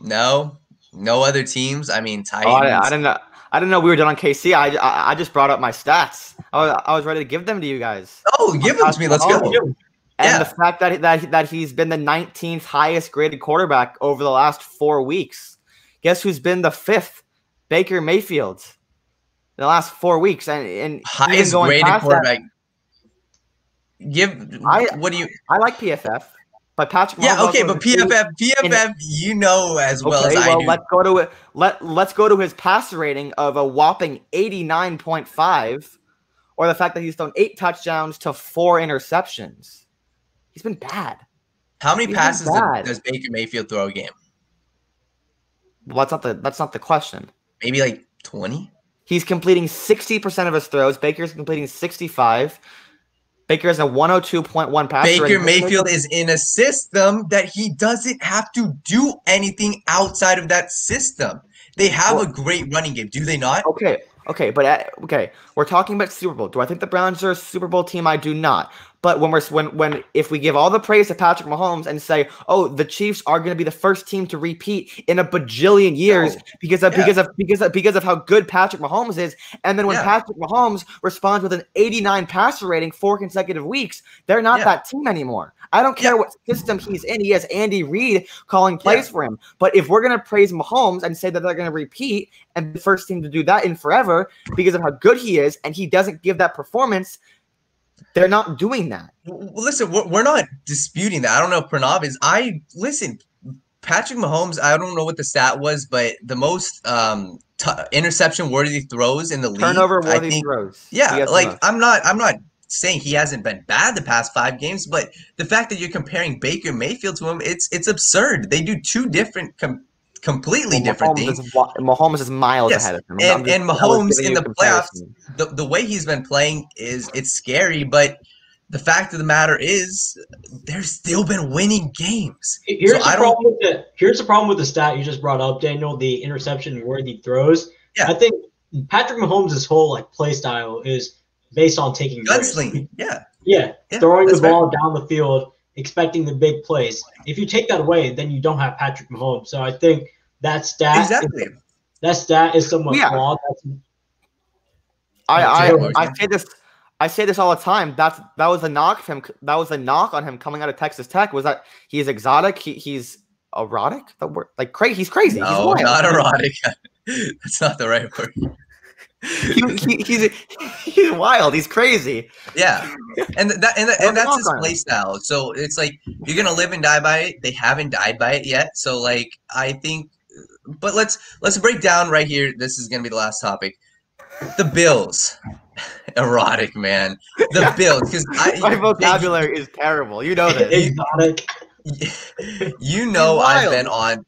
No other teams. I mean, Titans. Oh, I didn't know we were done on KC. I just brought up my stats. I was ready to give them to you guys. Oh, give them to me. Let's go. And the fact that he's been the 19th highest graded quarterback over the last 4 weeks. Guess who's been the 5th? Baker Mayfield. In the last 4 weeks, and highest graded quarterback. I like PFF, but Patrick. Yeah, okay, but PFF, you know as well as I do. Let's go to it. Let's go to his passer rating of a whopping 89.5, or the fact that he's thrown 8 touchdowns to 4 interceptions. He's been bad. How many passes does Baker Mayfield throw a game? Well, that's not the question. Maybe like 20. He's completing 60% of his throws. Baker's completing 65. Baker has a 102.1 passer rating. Baker Mayfield is in a system that he doesn't have to do anything outside of that system. They have a great running game, do they not? Okay. We're talking about Super Bowl. Do I think the Browns are a Super Bowl team? I do not. But if we give all the praise to Patrick Mahomes and say, oh, the Chiefs are going to be the first team to repeat in a bajillion years because of how good Patrick Mahomes is, and then when Patrick Mahomes responds with an 89 passer rating 4 consecutive weeks, they're not that team anymore. I don't care what system he's in. He has Andy Reid calling plays for him. But if we're going to praise Mahomes and say that they're going to repeat and be the first team to do that in forever because of how good he is, and he doesn't give that performance, they're not doing that. Well, listen, we're not disputing that. I don't know if Pranav is. Patrick Mahomes, I don't know what the stat was, but the most interception-worthy throws in the league. Turnover-worthy throws. Yeah, I'm not saying he hasn't been bad the past 5 games, but the fact that you're comparing Baker Mayfield to him, it's absurd. They do 2 different completely different things. Mahomes is miles ahead of him. And Mahomes in the playoffs, the way he's been playing it's scary, but the fact of the matter is there's still been winning games. Here's the problem with the stat you just brought up, Daniel, the interception-worthy throws. Yeah. I think Patrick Mahomes' whole play style is based on taking gunslinging. Throwing the ball down the field, expecting the big plays. If you take that away, then you don't have Patrick Mahomes. So I think that stat is somewhat flawed. I say this all the time. That was a knock on him coming out of Texas Tech, was that he's exotic. He's erotic. The word, like crazy. He's crazy. He's No, wild. not erotic. That's not the right word. He's wild. He's crazy. Yeah, and that's his play style. So it's like you're gonna live and die by it. They haven't died by it yet. So like I think, but let's break down right here. This is gonna be the last topic. The Bills, erotic man. The Bills, because My vocabulary is terrible. You know this. Exotic. You know He's I've wild. been on.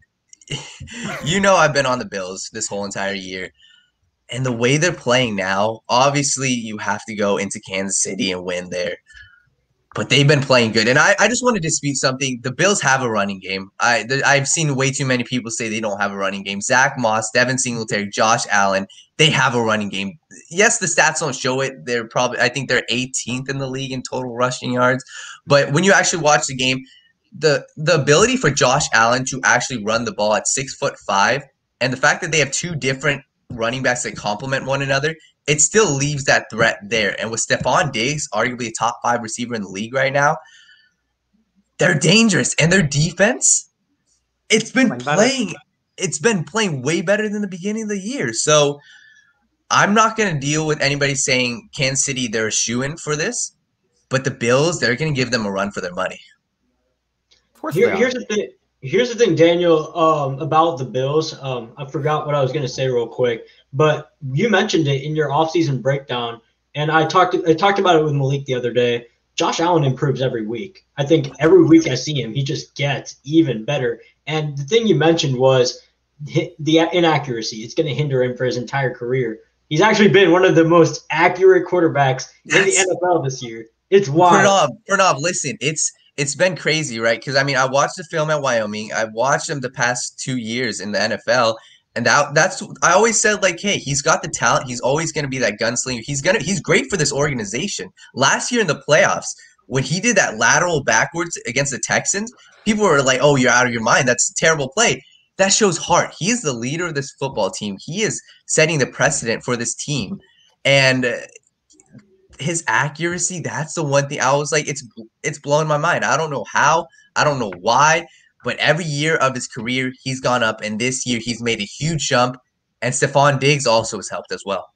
You know I've been on the Bills this whole entire year. And the way they're playing now, obviously you have to go into Kansas City and win there. But they've been playing good. And I just want to dispute something. The Bills have a running game. I've seen way too many people say they don't have a running game. Zach Moss, Devin Singletary, Josh Allen, they have a running game. Yes, the stats don't show it. I think they're 18th in the league in total rushing yards. But when you actually watch the game, the ability for Josh Allen to actually run the ball at 6'5", and the fact that they have two different running backs that complement one another, it still leaves that threat there. And with Stephon Diggs, arguably a top 5 receiver in the league right now, they're dangerous. And their defense, it's been playing way better than the beginning of the year. So I'm not going to deal with anybody saying Kansas City, they're a shoo-in for this. But the Bills, they're going to give them a run for their money. Of course they are. Here's the thing. Here's the thing, Daniel, about the Bills. I forgot what I was going to say real quick, but you mentioned it in your offseason breakdown, and I talked about it with Malik the other day. Josh Allen improves every week. I think every week I see him, he just gets even better. And the thing you mentioned was the inaccuracy. It's going to hinder him for his entire career. He's actually been one of the most accurate quarterbacks in the NFL this year. It's wild. Pranav, listen, it's been crazy, right? Because, I mean, I watched the film at Wyoming. I watched him the past 2 years in the NFL. And that's I always said, like, hey, he's got the talent. He's always going to be that gunslinger. He's great for this organization. Last year in the playoffs, when he did that lateral backwards against the Texans, people were like, oh, you're out of your mind. That's a terrible play. That shows heart. He is the leader of this football team. He is setting the precedent for this team. And his accuracy, that's the one thing I was like, it's blowing my mind. I don't know how, I don't know why, but every year of his career, he's gone up, and this year he's made a huge jump, and Stephon Diggs also has helped as well.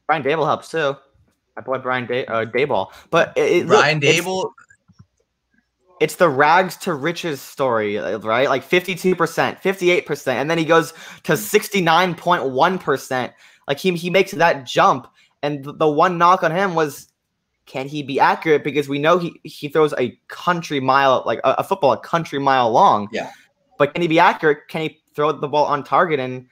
Brian Dable helps too. My boy Brian Daboll. But Brian Dable, it's the rags to riches story, right? Like 52%, 58%, and then he goes to 69.1%. Like he makes that jump. And the one knock on him was, can he be accurate? Because we know he throws a country mile, like a football a country mile long. Yeah. But can he be accurate? Can he throw the ball on target? And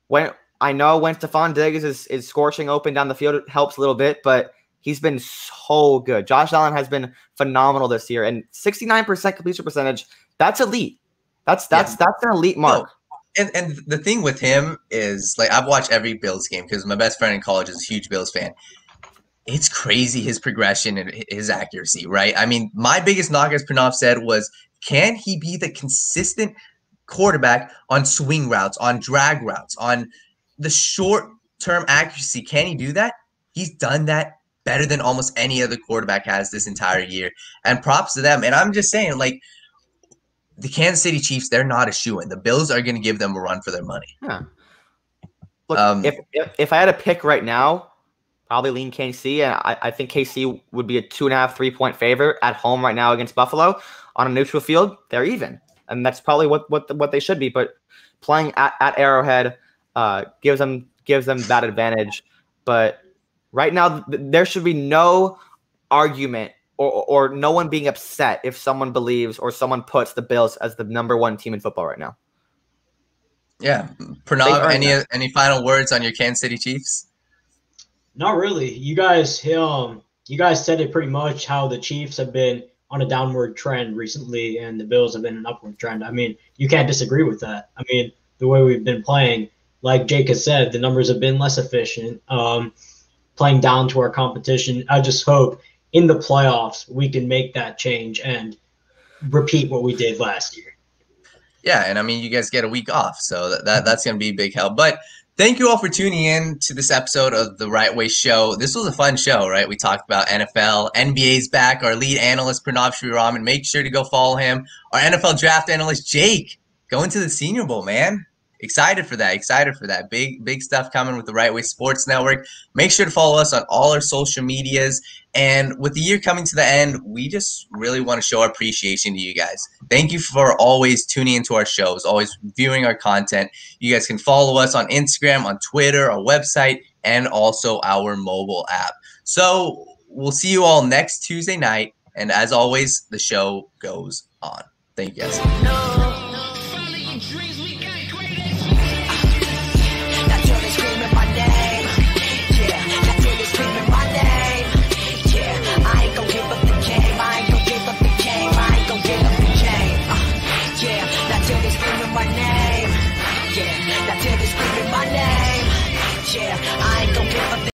when Stephon Diggs is scorching open down the field, it helps a little bit. But he's been so good. Josh Allen has been phenomenal this year. And 69% completion percentage, that's elite. That's an elite mark. No. And the thing with him is, like, I've watched every Bills game because my best friend in college is a huge Bills fan. It's crazy, his progression and his accuracy, right? I mean, my biggest knock, as Pranav said, was, can he be the consistent quarterback on swing routes, on drag routes, on the short-term accuracy? Can he do that? He's done that better than almost any other quarterback has this entire year. And props to them. And I'm just saying, like, the Kansas City Chiefs, they're not a shoo-in. The Bills are going to give them a run for their money. Yeah. Look, if I had to pick right now, probably lean KC, and I think KC would be a 2.5, 3-point favorite at home right now against Buffalo. On a neutral field, they're even, and that's probably what they should be. But playing at Arrowhead gives them that advantage. But right now, there should be no argument or no one being upset if someone believes or someone puts the Bills as the number 1 team in football right now. Yeah. Pranav, any final words on your Kansas City Chiefs? Not really. You guys said it pretty much, how the Chiefs have been on a downward trend recently and the Bills have been an upward trend. I mean, you can't disagree with that. I mean, the way we've been playing, like Jake has said, the numbers have been less efficient, playing down to our competition. I just hope in the playoffs we can make that change and repeat what we did last year. Yeah, and I mean, you guys get a week off, so that's going to be a big help. But Thank you all for tuning in to this episode of The Right Way Show. This was a fun show, right? We talked about NFL, NBA's back, our lead analyst, Pranav Sriraman. Make sure to go follow him. Our NFL draft analyst, Jake, going to the Senior Bowl, man. Excited for that. Big stuff coming with the Right Way Sports Network. Make sure to follow us on all our social medias. And with the year coming to the end, we just really want to show our appreciation to you guys. Thank you for always tuning into our shows, always viewing our content. You guys can follow us on Instagram, on Twitter, our website, and also our mobile app. So we'll see you all next Tuesday night. And as always, the show goes on. Thank you guys.